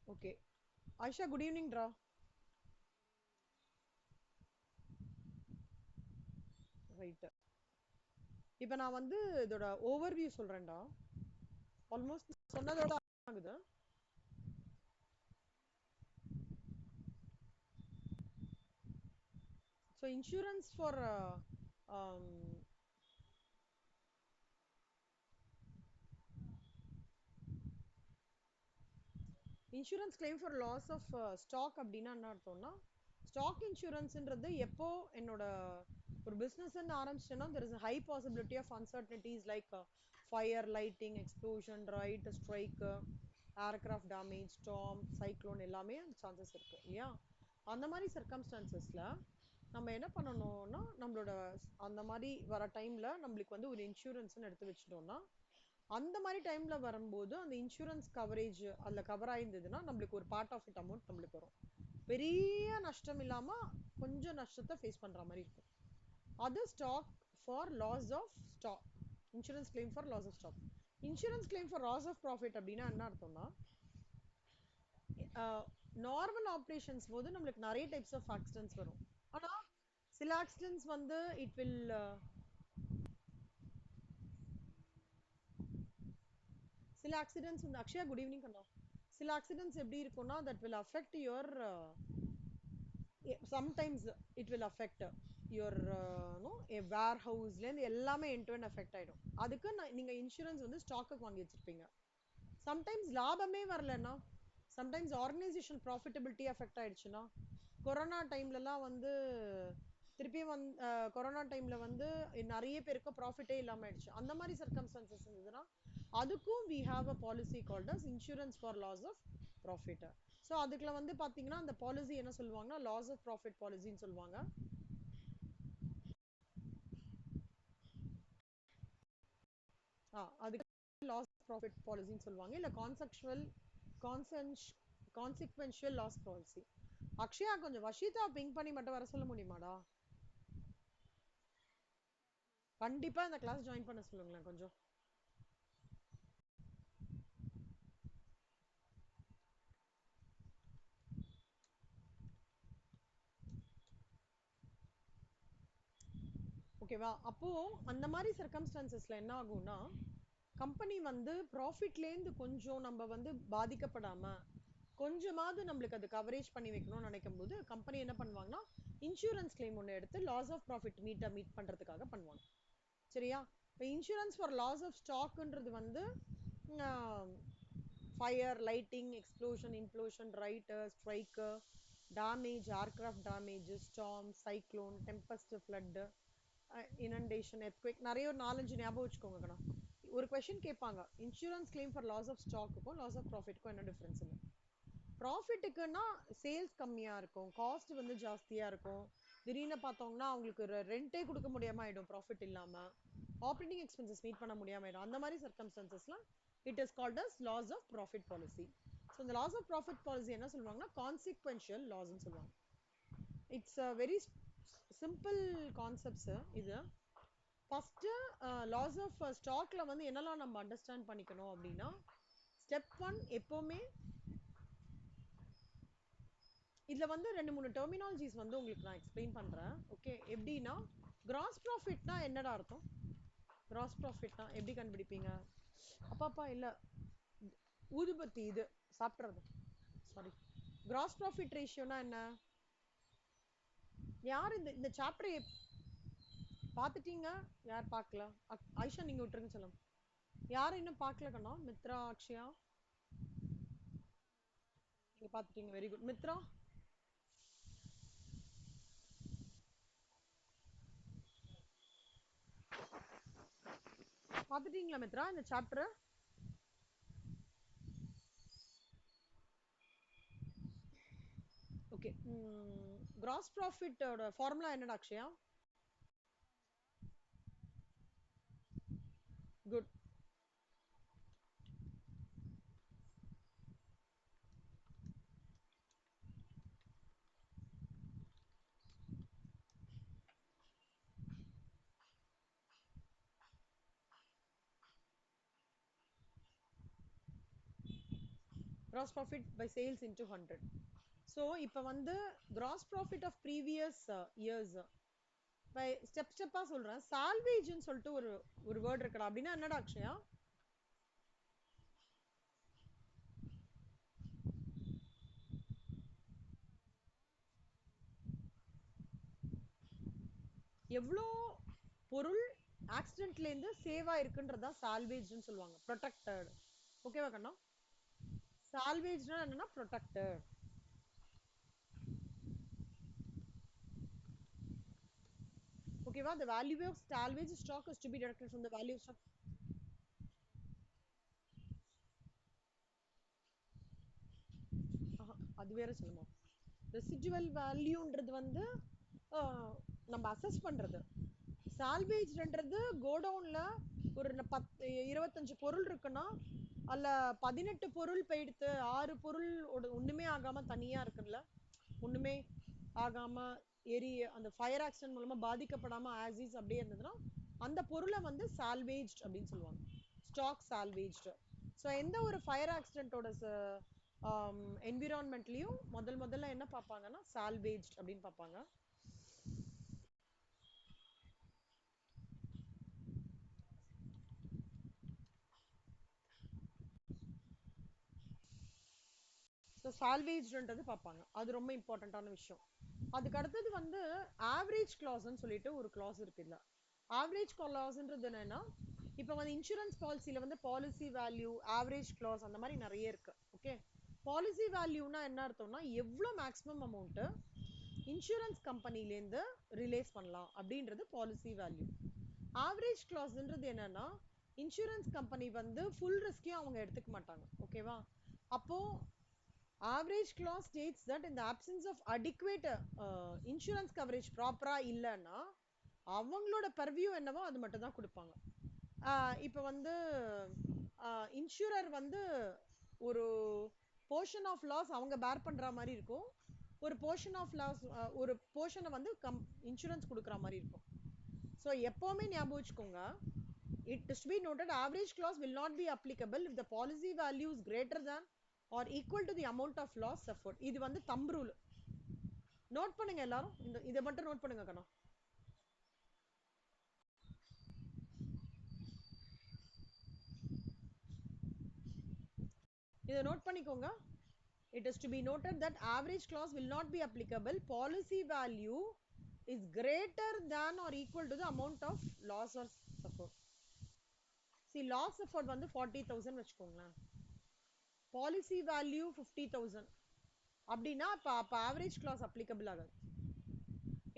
Okay. Aisha, good evening, Dra. Right. இப்போ நான் வந்து இதோட ஓவர்வியூ சொல்றேன்டா. ஆல்மோஸ்ட் சொன்னதோட ஆகுது. So insurance for um, insurance claim for loss of stock அப்படின்னா என்ன அர்த்தம்னா ஸ்டாக் இன்சூரன்ஸ்ன்றது எப்போ என்னோட ஒரு பிஸ்னஸ்ன்னு ஆரம்பிச்சேன்னா there is high possibility of uncertainties like fire lighting explosion riot strike aircraft damage storm cyclone எல்லாமே அந்த சான்சஸ் இருக்கு இல்லையா அந்த மாதிரி சர்க்கம்ஸ்டான்சஸ்ல நம்ம என்ன பண்ணணும்னா நம்மளோட அந்த மாதிரி வர டைம்ல நம்மளுக்கு வந்து ஒரு இன்சூரன்ஸ்னு எடுத்து வச்சிட்டோம்னா அந்த மாதிரி டைம்ல வரும்போது அந்த இன்சூரன்ஸ் கவரேஜ் அதுல கவர் ஆயிருந்ததுன்னா நம்மளுக்கு ஒரு பார்ட் ஆஃப் இட் அமௌண்ட் நம்மளுக்கு வரும் பெரிய நஷ்டம் இல்லாம கொஞ்சம் நஷ்டத்தை ஃபேஸ் பண்ற மாதிரி இருக்கும் அது stock for loss of stock insurance claim for loss of stock insurance claim for loss of profit அப்படின்னா என்ன அர்த்தம்னா நார்மல் ஆப்ரேஷன்ஸ் போது நம்மளுக்கு நிறைய டைப்ஸ் ஆஃப் ஆக்சிடென்ட்ஸ் வரும் ஆனா சில ஆக்சிடென்ட்ஸ் வந்து இட் வில் சில ஆக்சிடென்ட்ஸ் வந்து அக்ஷயா குட் ஈவினிங் கண்ணா சில ஆக்சிடென்ட்ஸ் எப்படி இருக்கும்னா that will affect your sometimes it will affect your no a வேர் ஹவுஸ்லேருந்து எல்லாமே என் டு என் அஃபெக்ட் ஆகிடும் அதுக்கு நீங்கள் இன்சூரன்ஸ் வந்து ஸ்டாக்குக்கு வாங்கி வச்சிருப்பீங்க சம்டைம்ஸ் லாபமே வரலன்னா சம்டைம்ஸ் ஆர்கனைசேஷன் ப்ராஃபிட்டபிலிட்டி அஃபெக்ட் ஆயிடுச்சுன்னா கொரோனா டைம்லலாம் வந்து திருப்பியும் கொரோனா டைம்ல வந்து நிறைய பேருக்கு ப்ராஃபிட்டே இல்லாமல் ஆயிடுச்சு அந்த மாதிரி சர்க்கம்ஸ்டான்சஸ் இருந்ததுன்னா அதுக்கும் we have a policy called as insurance for loss of profit so அதுக்குள்ள வந்து பார்த்தீங்கன்னா அந்த பாலிசி என்ன சொல்லுவாங்கன்னா லாஸ் ஆஃப் ப்ராஃபிட் பாலிசின்னு சொல்லுவாங்க அதுக்கு லாஸ் ஆஃப் ப்ராஃபிட் பாலிசின்னு சொல்லுவாங்க இல்லை கான்சிக்வென்ஷியல் லாஸ் பாலிசி அக்ஷயா கொஞ்சம் வஷிதா பிங்க் பண்ணி மட்டும் வர சொல்ல முடியுமாடா கண்டிப்பா இந்த கிளாஸ் ஜாயின் பண்ண சொல்லுங்களேன் கொஞ்சம் ஓகேவா அப்போ அந்த மாதிரி சர்க்கம்ஸ்டான்சஸ்ல என்ன ஆகும்னா கம்பெனி வந்து ப்ராஃபிட்லேருந்து கொஞ்சம் நம்ம வந்து பாதிக்கப்படாம கொஞ்சமாவது நம்மளுக்கு அது கவரேஜ் பண்ணி வைக்கணும்னு நினைக்கும் போது கம்பெனி என்ன பண்ணுவாங்கன்னா இன்சூரன்ஸ் கிளைம் ஒன்று எடுத்து லாஸ் ஆஃப் ப்ராஃபிட் மீட் பண்றதுக்காக பண்ணுவாங்க சரியா இப்போ இன்சூரன்ஸ் ஃபார் லாஸ் ஆஃப் ஸ்டாக்ன்றது வந்து fire lighting explosion implosion rioter strike damage aircraft damage storm cyclone tempest flood inundation earthquake நிறைய ஒரு 4-5 ஞாபகம் வச்சுக்கோங்க கண்ணா ஒரு கொஸ்டின் கேட்பாங்க insurance claim for loss of ஸ்டாக்குக்கும் லாஸ் ஆஃப் ப்ராஃபிட்க்கும் என்ன டிஃபரன்ஸ் ப்ராஃபிட்டுக்குன்னா சேல்ஸ் கம்மியா இருக்கும் காஸ்ட் வந்து ஜாஸ்தியா இருக்கும் திடீர்னு பார்த்தோம்னா அவங்களுக்கு ரெண்டே கொடுக்க முடியாம ஆயிடும் ப்ராஃபிட் இல்லாம ஆப்ரேட்டிங் எக்ஸ்பென்சஸ் மீட் பண்ண முடியாம ஆயிடும் அந்த மாதிரி சர்க்கம்ஸ்டான்சஸ்லாம் it is called as loss of profit policy so இந்த லாஸ் ஆஃப் ப்ராஃபிட் பாலிசி என்ன சொல்லுவாங்கன்னா கான்சிக்வென்ஷியல் லாஸ்ன்னு சொல்லுவாங்க it's a very simple concepts இது ஃபர்ஸ்ட் லாஸ் ஆஃப் ஸ்டாக்ல வந்து என்னெல்லாம் நம்ம அண்டர்ஸ்டாண்ட் பண்ணிக்கணும் அப்படின்னா ஸ்டெப் ஒன் எப்பவுமே இதுல வந்து 2-3 டெர்மினாலஜிஸ் வந்து உங்களுக்கு நான் எக்ஸ்பிளைன் பண்றேன் ஓகே எப்படின்னா கிராஸ் ப்ராஃபிட்னா என்னடா அர்த்தம் கிராஸ் ப்ராஃபிட்னா எப்படி கண்டுபிடிப்பீங்க அப்பாப்பா இல்ல ஊதுபத்தி இது சாப்பிட்றது சாரி கிராஸ் ப்ராஃபிட் ரேஷியோனா என்ன யார் இந்த இந்த சாப்டர் பார்த்துட்டீங்க யார் பார்க்கல ஆயிஷா நீங்க விட்டுருங்க சொல்லுங்க யாரும் இன்னும் பார்க்கல கண்ணா மித்ரா அக்ஷயா நீங்க பார்த்துட்டீங்க வெரி குட் மித்ரா பார்த்துட்டீங்களா மித்ரா இந்த சாப்டர் ஓகே கிராஸ் ப்ராஃபிட்டோட ஃபார்முலா என்னடா Akshaya good gross profit by sales into 100. So இப்போ வந்து gross profit of previous years by step ஸ்டெப்பாக சொல்கிறேன். சால்வேஜ்னு சொல்லிட்டு ஒரு ஒரு வேர்ட் இருக்கடா. அப்படின்னா என்னடா அக்ஷயா? எவ்வளோ பொருள் ஆக்சிடென்ட்லேருந்து சேவ் ஆயிருக்குன்றதா சால்வேஜ்னு சொல்லுவாங்க. ப்ரொடெக்டட். ஓகேவா கண்ணா? சால்வேஜ்னா என்னன்னா ப்ரொடெக்டட். ஓகேவா? the value of salvage stock is to be deducted from the value of stock. அது வேற சொல்லுமா? ரெசிடுவல் வேல்யூன்றது வந்து நம்ம அசஸ் பண்றது. சால்வேஜ்ன்றது கோடவுன்ல ஒரு 25 பொருள் இருக்குன்னா அல்ல 18 பொருள் போயிடுத்து, 6 பொருள் ஒண்ணுமே ஆகாம தனியா இருக்குல்ல, ஒண்ணுமே ஆகாம அந்த ஃபயர் ஆக்சிடென்ட் மூலமா பாதிக்கப்படாம ஆசிஸ் அப்படியே இருந்ததுன்னா அந்த பொருளை வந்து சால்வேஜ் அப்படின்னு சொல்லுவாங்க. Stock salvage. ஸோ எந்த ஒரு ஃபயர் ஆக்சிடென்ட்டோட என்விரான்மெண்ட்லயும் முதல்ல என்ன பார்ப்பாங்கன்னா சால்வேஜ் அப்படின்னு பார்ப்பாங்க. ஸோ சால்வேஜ்ன்றது பார்ப்பாங்க. அது ரொம்ப இம்பார்ட்டண்ட்டான விஷயம். அதுக்கு அடுத்தது வந்து ஆவரேஜ் கிளாஸ்ன்னு சொல்லிட்டு ஒரு கிளாஸ் இருக்கு. இல்லை, ஆவரேஜ் கிளாஸ்ன்றது என்னன்னா, இப்போ வந்து இன்சூரன்ஸ் பாலிசியில வந்து பாலிசி வேல்யூ, ஆவரேஜ் கிளாஸ் அந்த மாதிரி நிறைய இருக்கு. ஓகே, பாலிசி வேல்யூனா என்ன அர்த்தம்னா எவ்வளோ மேக்ஸிமம் அமௌண்ட் இன்சூரன்ஸ் கம்பெனிலேருந்து ரிலேஸ் பண்ணலாம் அப்படின்றது பாலிசி வேல்யூ. ஆவரேஜ் கிளாஸ்ன்றது என்னன்னா இன்சூரன்ஸ் கம்பெனி வந்து ஃபுல் ரிஸ்கையும் அவங்க எடுத்துக்க மாட்டாங்க. ஓகேவா? அப்போ average clause states that in the absence of adequate insurance coverage ப்ராப்பரா இல்லைன்னா அவங்களோட பர்வியூ என்னவோ அது மட்டும் தான் கொடுப்பாங்க. இப்போ வந்து இன்சூரர் வந்து ஒரு போர்ஷன் ஆஃப் லாஸ் அவங்க பேர் பண்ற மாதிரி இருக்கும், ஒரு போர்ஷன் ஆஃப் லாஸ் ஒரு போர்ஷனை வந்து இன்சூரன்ஸ் கொடுக்குற மாதிரி இருக்கும். ஸோ எப்பவுமே ஞாபகம் வச்சுக்கோங்க, it is to be noted average clause will not be applicable if the policy value is greater than or equal to the amount of loss suffered. இது வந்து thumb rule. நோட் பண்ணுங்க எல்லாரும், இதை மட்டும் நோட் பண்ணுங்க கண்ணா. இதை நோட் பண்ணிக்கோங்க. It is to be noted that average clause will not be applicable. Policy value is greater than or equal to the amount of loss or suffered. See, loss suffered வந்து 40,000 வச்சுக்கோங்களேன், policy value 50,000 அப்படின்னா அப்ப average class applicable ஆகாது.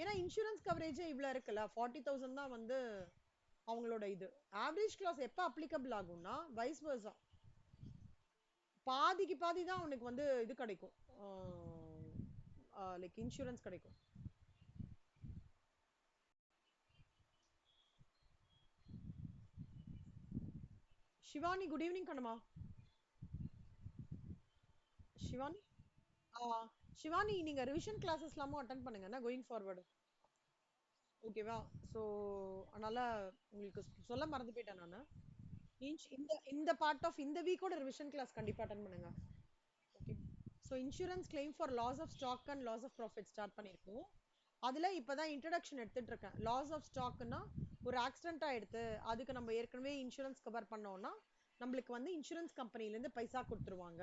ஏன்னா insurance coverage இவ்வளவு இருக்குல்ல, 40,000 தான் வந்து அவங்களோட இது. ஆவரேஜ் கிளாஸ் எப்ப அப்ளிகபிள் ஆகும்னா வைஸ் வர்சா, பாதிக்கு பாதி தான் அவனுக்கு வந்து இது கிடைக்கும், லைக் இன்சூரன்ஸ் கிடைக்கும். சிவானி, குட் ஈவினிங் கண்ணமா. சிவானி, சிவானி நீங்க ரிவிஷன் கிளாஸஸ் எல்லாமும் அட்டென்ட் பண்ணுங்க கோயிங் ஃபார்வர்டு. ஓகேவா? ஸோ அதனால உங்களுக்கு சொல்ல மறந்து போயிட்டேன் நான். இந்த இந்த பார்ட் ஆஃப் இந்த வீக்கோட ரிவிஷன் கிளாஸ் கண்டிப்பா அட்டென்ட் பண்ணுங்க. Okay, so insurance claim for loss of stock and loss of profit start பண்ணியிருக்கோம். அதில் இப்போதான் இன்ட்ரடக்ஷன் எடுத்துட்டு இருக்கேன். லாஸ் ஆஃப் ஸ்டாக்னா ஒரு ஆக்சிடென்ட் ஆயிடுத்து, அதுக்கு நம்ம ஏற்கனவே இன்சூரன்ஸ் கவர் பண்ணோம்னா நம்மளுக்கு வந்து இன்சூரன்ஸ் கம்பெனிலேருந்து பைசா கொடுத்துருவாங்க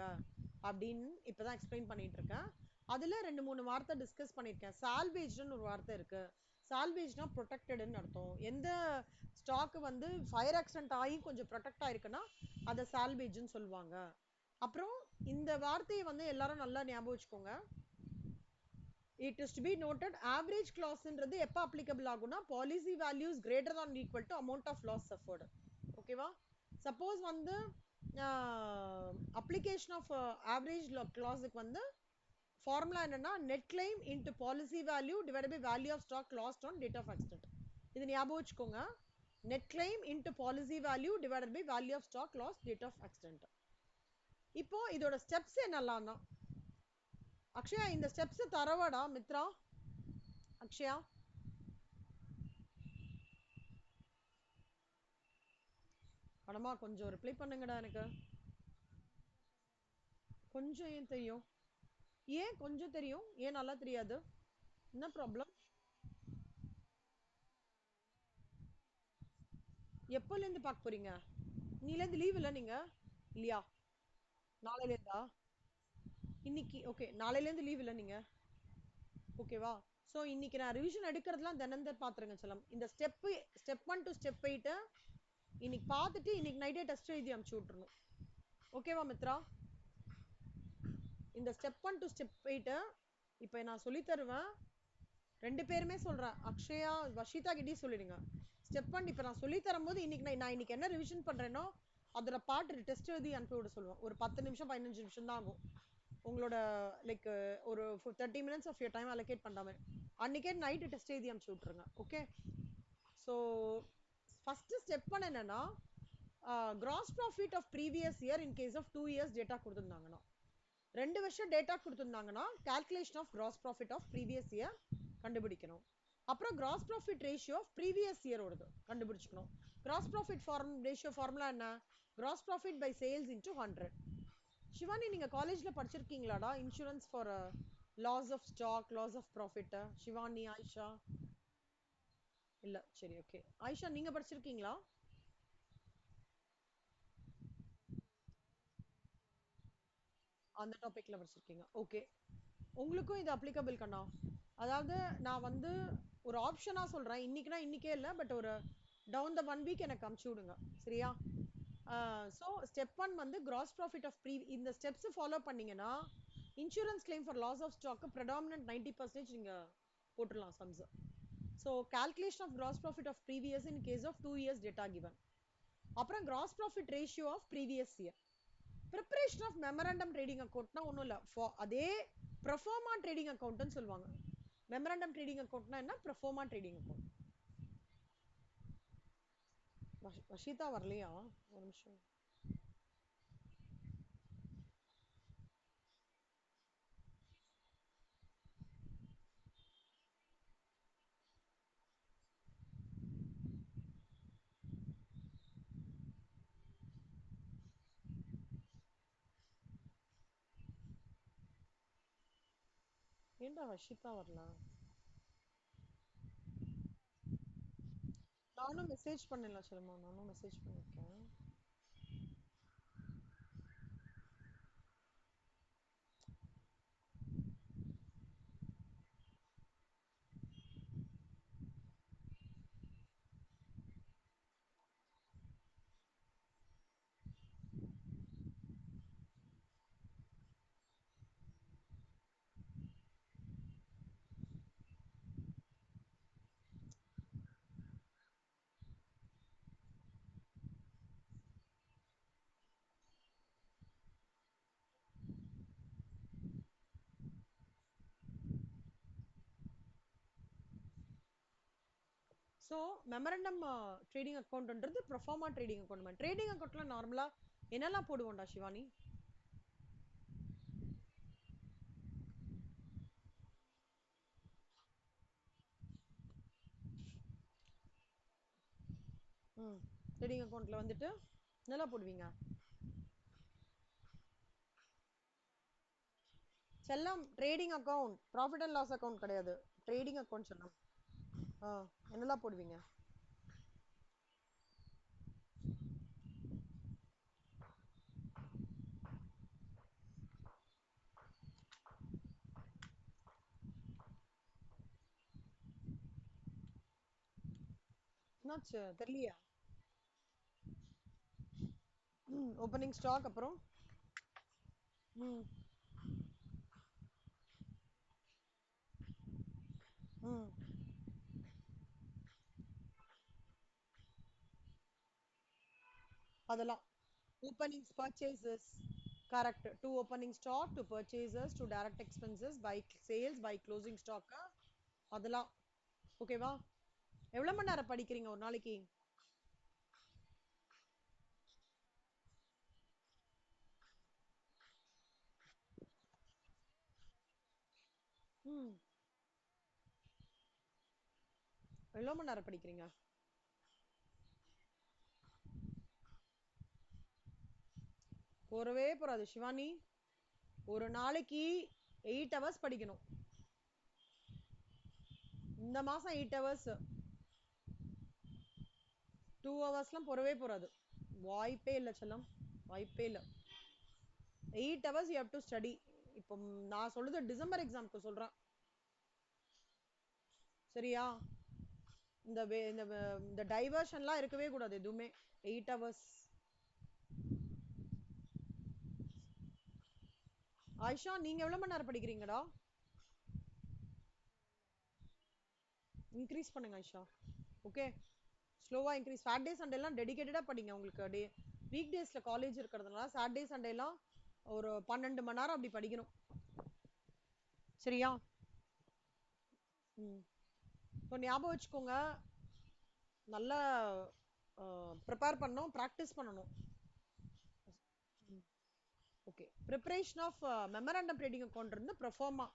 அப்படின்னு இப்போதான் எக்ஸ்பிளைன் பண்ணிட்டு இருக்கேன். அதில் 2-3 வார்த்தை டிஸ்கஸ் பண்ணியிருக்கேன். சால்வேஜ்னு ஒரு வார்த்தை இருக்கு. சால்வேஜ்னா ப்ரொடெக்டட்னு அர்த்தம். எந்த ஸ்டாக் வந்து ஃபயர் ஆக்சிடென்ட் ஆகி கொஞ்சம் ப்ரொடெக்ட் ஆயிருக்குன்னா அதை சால்வேஜ்னு சொல்லுவாங்க. அப்புறம் இந்த வார்த்தையை வந்து எல்லாரும் நல்லா ஞாபகம் வச்சுக்கோங்க. It is to be noted average clauseன்றது எப்ப applicable ஆகும்னா policy values greater than or equal to amount of loss suffered. ஓகேவா? சப்போஸ் வந்து application of average clauseக்கு வந்து ஃபார்முலா என்னன்னா net claim into policy value divided by value of stock lost on date of accident. இது ஞாபகம் வச்சுக்கோங்க. net claim into policy value divided by value of stock lost date of accident. இப்போ இதோட steps என்னலாம்? அக்ஷயா இந்த steps தரவாடா Mitra? Akshaya அடமா கொஞ்சம் reply பண்ணுங்கடா எனக்கு. கொஞ்சம் ஏன் தெரியும்? ஏன் கொஞ்சம் தெரியும்? ஏன் நல்லா தெரியாது? என்ன ப்ராப்ளம்? எப்போலேருந்து பார்க்க போறீங்க? இன்னிலேருந்து லீவ் இல்ல நீங்க? இல்லையா? நாளையிலேருந்தா? இன்னைக்கு ஓகே. நாளையிலேருந்து லீவ் இல்ல நீங்க? ஓகேவா? ஸோ இன்னைக்கு நான் ரிவிஷன் எடுக்கிறதுலாம் தினம் பார்த்துருங்க செல்லம். இந்த ஸ்டெப் 1 டு ஸ்டெப் 8 இன்னைக்கு பார்த்துட்டு இன்னைக்கு நைட்டே டெஸ்ட் எழுதி அனுப்பிச்சு விட்டுறணும். ஓகேவா மித்ரா? இந்த ஸ்டெப் 1 டு ஸ்டெப் 8 இப்போ நான் சொல்லி தருவேன். ரெண்டு பேருமே சொல்றேன். அக்ஷயா வஷிதா கிட்டே சொல்லிடுங்க. ஸ்டெப் 1 இப்போ நான் சொல்லி தரும்போது இன்னைக்கு நான் இன்னைக்கு என்ன ரிவிஷன் பண்றேனோ அதோட பார்ட் டெஸ்ட் எழுதி அனுப்பி விட சொல்லுவேன். ஒரு 10 நிமிஷம் 15 நிமிஷம் தான் ஆகும். உங்களோட லைக் ஒரு 30 minutes of your time allocate பண்ணாம அன்னைக்கே நைட்டு டெஸ்ட் எழுதி அனுப்பிச்சு விட்டுருங்க. Okay. So first step one என்னன்னா gross profit of previous year in case of 2 years data கொடுத்துருந்தாங்கன்னா 2 வருஷம் டேட்டா கொடுத்துருந்தாங்கன்னா calculation of gross profit of previous year கண்டுபிடிக்கணும். அப்புறம் gross profit ratio of previous இயரோடது கண்டுபிடிச்சிக்கணும். கிராஸ் ப்ராஃபிட் ரேஷியோ ஃபார்முலா என்ன? Gross profit by sales into 100. Shivani நீங்க காலேஜ்ல படிச்சிருக்கீங்களாடா insurance for loss of stock loss of profit? Shivani Ayesha இல்ல. சரி ஓகே. ஆயிஷா நீங்க படிச்சிருக்கீங்களா? அந்த டாபிக்ல படிச்சிருக்கீங்க. ஓகே. உங்களுக்கும் இது அப்ளிகபிள் கண்ணா. அதாவது நான் வந்து ஒரு ஆப்ஷனா சொல்றேன். இன்னைக்குனா இன்னைக்கே இல்ல பட் ஒரு டவுன் த 1 வீக் எனக்கு அமுச்சு விடுங்க. சரியா? ஸோ ஸ்டெப் 1 வந்து கிராஸ் ப்ராஃபிட் ஆஃப் இந்த ஸ்டெப்ஸ் ஃபாலோ பண்ணீங்கன்னா insurance claim for loss of stock predominant 90% நீங்க போட்டுடலாம் sums. So calculation of gross profit of previous in case of 2 years data given. அப்புறம் gross profit ratio of previous year. Preparation of memorandum trading அக்கௌண்ட்னா ஒன்றும் இல்லை. அதே proforma trading அக்கௌண்ட்னு சொல்லுவாங்க. Memorandum trading அக்கௌண்ட்னா என்ன? Proforma trading account. Vashitha வரலையா? ஒரு நிமிஷம். ஏண்டா வஷிதா வரல? நானும் மெசேஜ் பண்ணல சொல்லுமா. நானும் மெசேஜ் பண்ணிருக்கேன். ஸோ மெமரண்டம் ட்ரேடிங் அக்கௌண்ட்ன்றது ப்ரொஃபார்மா ட்ரேடிங் அக்கௌண்ட். ட்ரேடிங் அக்கௌண்ட்ல நார்மலா என்னெல்லாம் போடுவோம்டா சிவானி? ட்ரேடிங் அக்கௌண்ட்ல வந்துட்டு என்னெல்லாம் போடுவீங்க? செல்லம் trading account profit and loss account கிடையாது. ட்ரேடிங் அக்கௌண்ட் செல்லம். என்னெல்லாம் போடுவீங்க? என்னாச்சு தெரியலையா? ஓப்பனிங் ஸ்டாக் அப்புறம் ம் ம் அதெல்லாம் openings purchases. Correct. To opening stock, to purchases, to direct expenses, by sales, by closing stock. அதெல்லாம் ஓகேவா? எவ்வளவு மணி நேரம் படிக்கிறீங்க ஒரு நாளைக்கு? ம் எவ்வளவு மணி நேரம் படிக்கிறீங்க? போறவே போறாது சிவானி. ஒரு நாளைக்கு 8 hours படிக்கணும். இந்த மாசம் 8 hours, 2 ஹவர்ஸ்லாம் போறவே போறாது. வாய்ப்பே இல்லை செல்லம், வாய்ப்பே இல்லை. 8 hours you have to study. இப்போ நான் சொல்றது டிசம்பர் எக்ஸாம்க்கு சொல்றேன், சரியா? இந்த இந்த டைவர்ஷன்லாம் இருக்கவே கூடாது எதுவுமே. 8 hours. ஆயிஷா, நீங்க எவ்வளவு மணி நேரம் படிக்கிறீங்கடா? இன்க்ரீஸ் பண்ணுங்க ஆயிஷா. ஓகே, ஸ்லோவா இன்க்ரீஸ். சாட்டர்டே சண்டே எல்லாம் டெடிகேட்டடா படிங்க. உங்களுக்கு டே வீக் டேஸ்ல காலேஜ் இருக்கிறதுனால சாட்டர்டே சண்டே எல்லாம் ஒரு 12 மணி நேரம் அப்படி படிக்கணும், சரியா? இப்போ ஞாபகம் வச்சுக்கோங்க, நல்லா ப்ரிப்பேர் பண்ணணும், ப்ராக்டிஸ் பண்ணணும். Okay, preparation of memorandum trading account இருந்து ப்ரொஃபார்மா,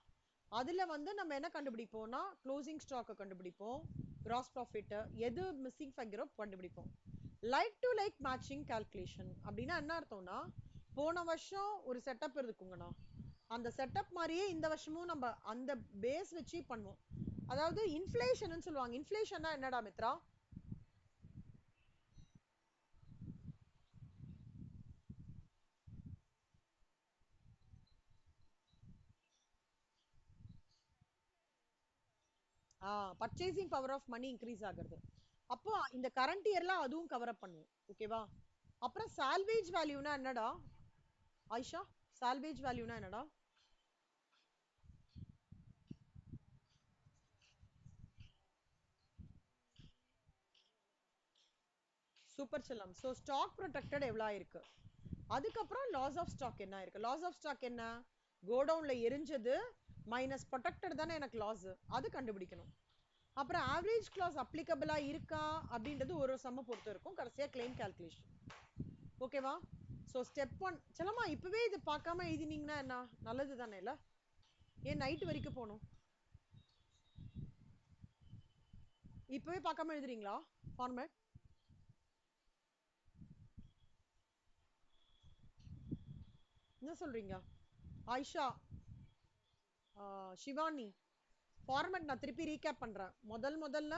அதுல வந்து நம்ம என்ன கண்டுபிடிப்போம்னா க்ளோசிங் ஸ்டாக்கை கண்டுபிடிப்போம், கிராஸ் ப்ராஃபிட், எது மிஸ்ஸிங் ஃபிகரோ கண்டுபிடிப்போம். Like to like matching calculation அப்படின்னா என்ன அர்த்தம்னா, போன வருஷம் ஒரு செட்டப் இருக்குங்கண்ணா, அந்த செட்டப் மாதிரியே இந்த வருஷமும் நம்ம அந்த பேஸ் வச்சு பண்ணுவோம். அதாவது இன்ஃப்ளேஷன் சொல்லுவாங்க. இன்ஃப்ளேஷன்னா என்னடா மித்ரா? Purchasing power of money increase ஆகுறது. அப்போ இந்த கரண்ட் இயர்ல அதுவும் கவர் அப் பண்ணுவோம், ஓகேவா? அப்புறம் சால்வேஜ் வேல்யூனா என்னடா ஆயிஷா? சால்வேஜ் வேல்யூனா என்னடா? சூப்பர் செல்லம். ஸோ ஸ்டாக் ப்ரொடெக்டட் எவ்வளோ இருக்கு, அதுக்கப்புறம் லாஸ் ஆஃப் ஸ்டாக் என்ன இருக்கு. லாஸ் ஆஃப் ஸ்டாக் என்ன? கோடவுன்ல எரிஞ்சது மைனஸ் ப்ரொடெக்டட் தானே எனக்கு லாஸ், அது கண்டுபிடிக்கணும். அப்புறம் ஆவரேஜ் கிளாஸ் அப்ளிகபிளா இருக்கா அப்படின்றது ஒரு சம்ம பொறுத்து இருக்கும். கடைசியா கிளைம் கால்குலேஷன், ஓகேவா? ஸோ ஸ்டெப் 1 செல்லமா இப்பவே இது பார்க்காம எழுதினீங்கன்னா என்ன நல்லது தானே? இல்ல ஏன் நைட் வரைக்கும் போகணும்? இப்பவே பார்க்காம எழுதுறீங்களா ஃபார்மேட்? என்ன சொல்றீங்க ஆயிஷா? ஷிவானி, ஃபார்மேட் நான் திருப்பி ரீகேப் பண்றேன். முதல்ல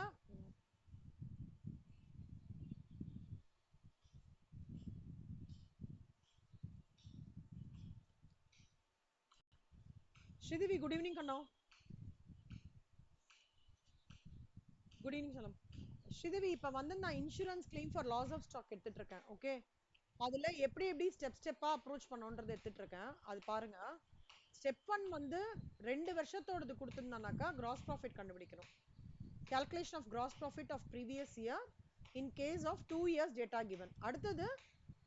ஸ்ரீதேவி, குட் ஈவினிங் கண்ணா. குட் ஈவினிங் சொல்லம். ஸ்ரீதேவி, இப்போ வந்து நான் insurance claim for loss of stock எடுத்துட்டு இருக்கேன், ஓகே? அதுல எப்படி எப்படி ஸ்டெப்பா அப்ரோச் பண்ணணும்ன்றது எடுத்துட்டு இருக்கேன், அது பாருங்க. ஸ்டெப் 1 வந்து 2 வருஷத்தோடது கொடுத்துருந்தானாக்கா கிராஸ் ப்ராஃபிட் கண்டுபிடிக்கணும். calculation of gross profit of previous year in case of 2 years data given. அடுத்தது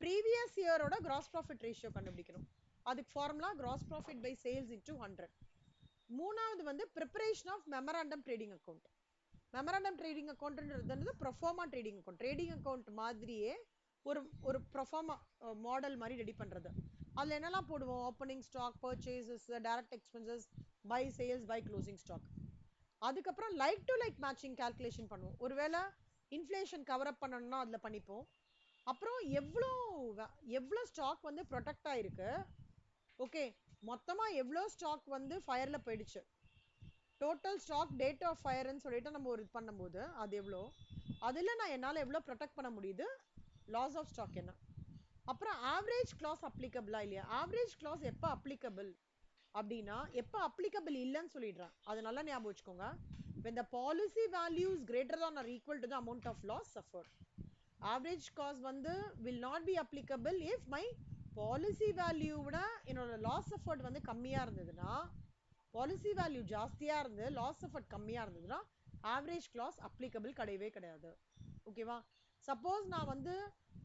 previous year ஓட gross profit ratio கண்டுபிடிக்கணும். அதுக்கு formula gross profit by sales into 100. மூணாவது வந்து preparation of memorandum trading account. memorandum trading accountன்றது proforma trading account. trading account மாதிரியே ஒரு ஒரு proforma model மாதிரி ரெடி பண்றது. அதுல என்னெல்லாம் போடுவோம்? Opening stock, purchases, direct expenses, by sales, by closing stock. அதுக்கப்புறம் like to like matching calculation பண்ணுவோம். ஒருவேளை இன்ஃப்ளேஷன் கவர் அப் பண்ணணும்னா அதுல பண்ணிப்போம். அப்புறம் எவ்வளோ ஸ்டாக் வந்து ப்ரொடெக்ட் ஆயிருக்கு, ஓகே, மொத்தமா எவ்வளோ ஸ்டாக் வந்து ஃபயர்ல போயிடுச்சு, டோட்டல் ஸ்டாக் டேட் ஆஃப் ஃபயர்னு சொல்லிட்டு நம்ம ஒரு பண்ணும்போது அது எவ்வளோ, அதில் நான் என்னால் எவ்வளோ ப்ரொடெக்ட் பண்ண முடியுது, லாஸ் ஆஃப் ஸ்டாக் என்ன. அப்புறம் ஆவரேஜ் கிளாஸ் அப்ளிகபிளா இல்லையா? ஆவரேஜ் கிளாஸ் எப்போ அப்ளிகபிள் அப்படின்னா எப்போ அப்ளிகபிள் இல்லைன்னு சொல்லிடுறேன், அது நல்லா ஞாபகம் வச்சுக்கோங்க. when the policy value is greater than or equal to the amount of loss suffered. average cost வந்து will not be applicable if my policy value விட என்னோட loss suffered வந்து கம்மியா இருந்ததுன்னா, policy value ஜாஸ்தியா இருந்து loss suffered கம்மியா இருந்ததுன்னா average clause applicable கிடையவே கிடையாது, ஓகேவா? சப்போஸ் நான் வந்து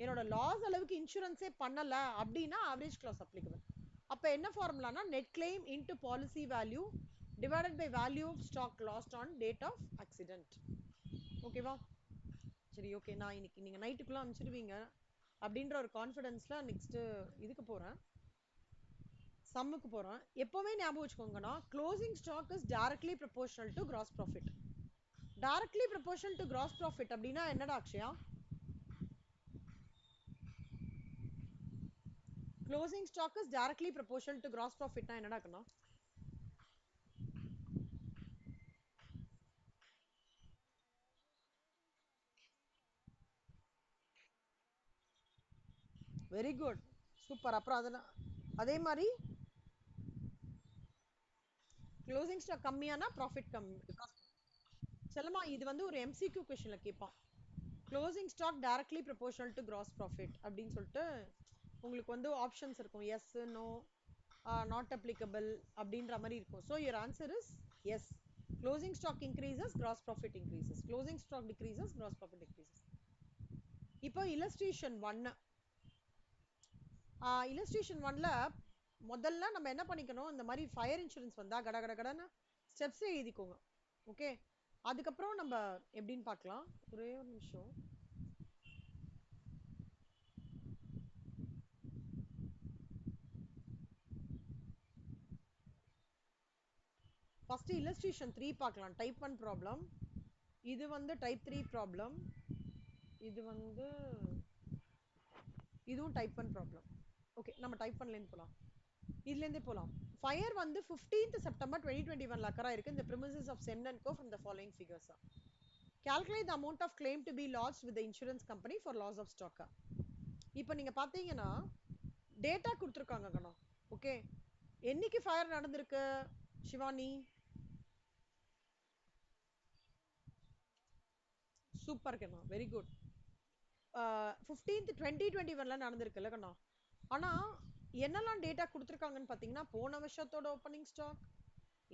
என்னோட லாஸ் அளவுக்கு இன்சூரன்ஸே பண்ணல அப்படின்னா average clause applicable. அப்ப என்ன ஃபார்முலானா net claim into policy value divided by value of stock lost on date of accident, ஓகேவா? சரி, ஓகே, நான் இன்னைக்கு நீங்க நைட்டுக்குள்ள அனுப்பிச்சிடுவீங்க அப்படின்ற ஒரு கான்ஃபிடன்ஸ்ல நெக்ஸ்ட் இதுக்கு போறேன், சம்முக்கு போறேன். எப்பவுமே ஞாபகம் வச்சுக்கோங்கன்னா closing stock is directly proportional to gross profit. Directly proportional to gross profit அப்படின்னா என்னடா Akshaya? closing stock is directly proportional to gross profit na enna kano? Very good, super. அப்புறம் அதே மாதிரி closing stock கம்மியானா profit கம்மி. செல்லமா இது வந்து ஒரு MCQ questionல கேட்பான். closing stock directly proportional to gross profit அப்படின்னு சொல்லிட்டு உங்களுக்கு வந்து ஆப்ஷன்ஸ் இருக்கும், எஸ் நோ நாட் applicable அப்படின்ற மாதிரி இருக்கும். so your answer is yes. closing stock increases, gross profit increases. closing stock decreases, gross profit decreases. இப்போ illustration 1 illustration 1ல முதல்ல நம்ம என்ன பண்ணிக்கணும், இந்த மாதிரி ஃபயர் இன்சூரன்ஸ் வந்தா கட கட கடன்னு ஸ்டெப்ஸ் எழுதிக்கோங்க. ஓகே, அதுக்கப்புறம் நம்ம எப்படின்னு பார்க்கலாம். ஒரே ஒரு நிமிஷம். ஃபர்ஸ்ட் illustration 3 பார்க்கலாம். டைப் 1 ப்ராப்ளம், இது வந்து டைப் 3 ப்ராப்ளம், இது வந்து இதுவும் டைப் 1 ப்ராப்ளம். ஓகே, நம்ம டைப் 1லேருந்து போகலாம். இதுலேருந்தே போகலாம். ஃபயர் வந்து 15th September 2021 அக்கரா இருக்கு. இந்த premises of Sen and Co from the following figures. Calculate the amount of claim to be lodged with the insurance company for loss of stock. இப்போ நீங்க பாத்தீங்கன்னா data கொடுத்துருக்காங்க கண்ணா. ஓகே, என்னைக்கு ஃபயர் நடந்திருக்கு Shivani? Super கண்ணா, very good. 15th 2021ல நடந்திருக்குல்ல கண்ணா. ஆனா என்னெல்லாம் data கொடுத்துருக்காங்கன்னு பாத்தீங்கன்னா, போன வருஷத்தோட ஓப்பனிங் ஸ்டாக்,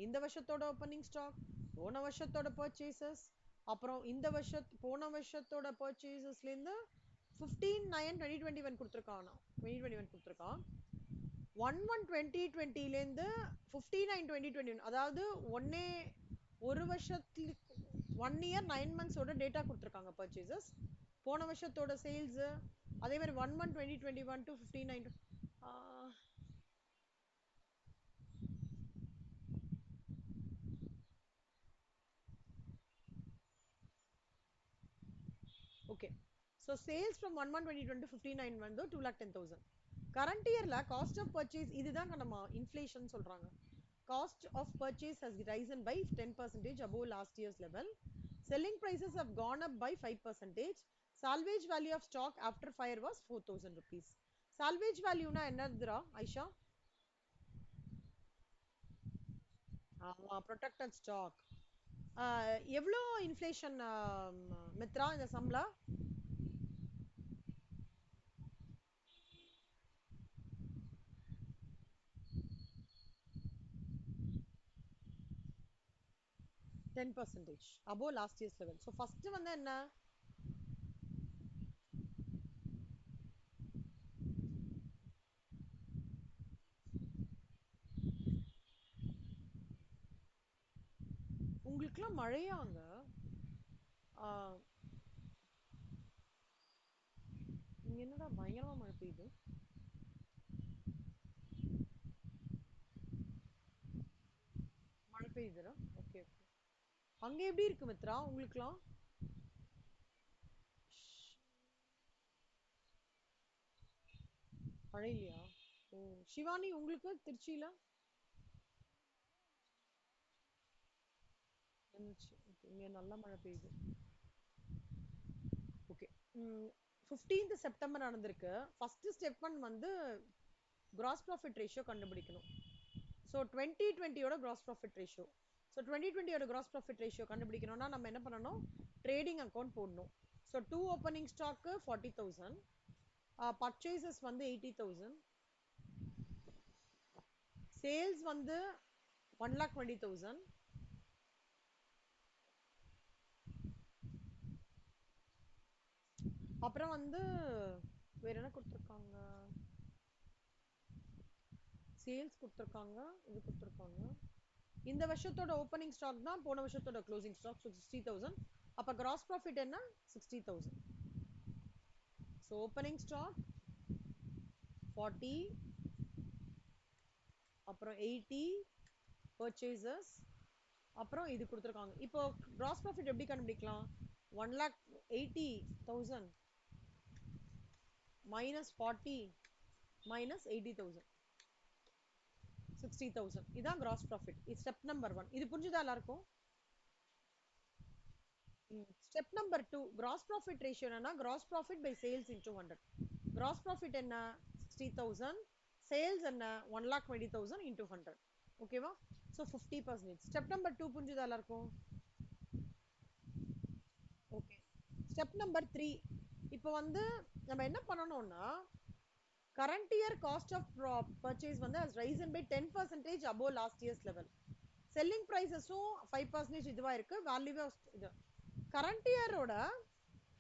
இந்த வருஷத்தோட ஓப்பனிங் ஸ்டாக், போன வருஷத்தோட பர்ச்சேசஸ், அப்புறம் இந்த போன வருஷத்தோட பர்ச்சேசஸ்ல இருந்து 15/9/2021 கொடுத்துருக்கான். 2021 கொடுத்துருக்கான். 1/1/2020ல இருந்து 59/2021, அதாவது ஒரு வருஷத்துல 1 year 9 months ஓட டேட்டா கொடுத்துருக்காங்க பர்ச்சேசஸ். போன வருஷத்தோட சேல்ஸ் அதே மாதிரி 1/1/2021 to 59. Okay, so sales from 1/1/2020 to 59 வந்து 2,10,000. current yearல cost of purchase, இதுதான் நம்ம inflation சொல்றாங்க. cost of purchase has risen by 10% above last year's level. selling prices have gone up by 5%. salvage value of stock after fire was 4,000 rupees. salvage value na என்னதுரா Aisha? ஆமா, protected stock. எவ்வளோ inflation Mitra இந்த சம்ல? 10% above last year's level. so first வந்து என்ன? உங்களுக்குலாம் மழையா அங்க? இங்க என்னடா பயங்கரமா மழை பெய்யுது. மழை பெய்யுதுடா. ஓகே ஓகே, அங்க எப்படி இருக்கு மித்ரா உங்களுக்குலாம்? மழை இல்லையா? ஓ, சிவானி உங்களுக்கு திருச்சியில இங்க நல்ல மழை பெய்யுது. ஓகே, 15th September நடந்திருக்கு. ஃபர்ஸ்ட் ஸ்டெப் 1 வந்து gross profit ratio கண்டுபிடிக்கணும். ஸோ 2020யோட gross profit ratio. ஸோ 2020யோட gross profit ratio கண்டுபிடிக்கணும்னா நம்ம என்ன பண்ணணும்? ட்ரேடிங் அக்கௌண்ட் போடணும். ஸோ 2 ஓப்பனிங் ஸ்டாக்கு 40,000, பர்ச்சேசஸ் வந்து 80,000, சேல்ஸ் வந்து 1,20,000, அப்புறம் வந்து வேற என்ன கொடுத்துருக்காங்க? சேல்ஸ் கொடுத்துருக்காங்க, இது கொடுத்துருக்காங்க. இந்த வருஷத்தோட ஓப்பனிங் ஸ்டாக் தான் போன வருஷத்தோட க்ளோசிங் ஸ்டாக். ஸோ 60,000. அப்போ கிராஸ் ப்ராஃபிட் என்ன? 60,000. ஸோ ஓப்பனிங் ஸ்டாக் 40, அப்புறம் 80 பர்ச்சேசஸ், அப்புறம் இது கொடுத்துருக்காங்க. இப்போ கிராஸ் ப்ராஃபிட் எப்படி கண்டுபிடிக்கலாம்? 1,80,000 minus 40 minus 80,000. 60,000. இதான் gross profit. இது step number 1. இது புரிஞ்சுதா எல்லாருக்கும்? Step number 2, gross profit ratio என்னன்னா gross profit by sales into 100. Gross profit என்ன 60,000, sales என்ன 1,20,000 into 100. ஓகேவா? So 50%. Step number 2 புரிஞ்சுதா எல்லாருக்கும்? ஓகே. Step number 3, இப்போ வந்து நம்ம என்ன பண்ணணும்னா current year cost of purchase வந்து has risen by 10% above last year's level. Selling prices 5% இதுவா இருக்கு, value இது current year ஓட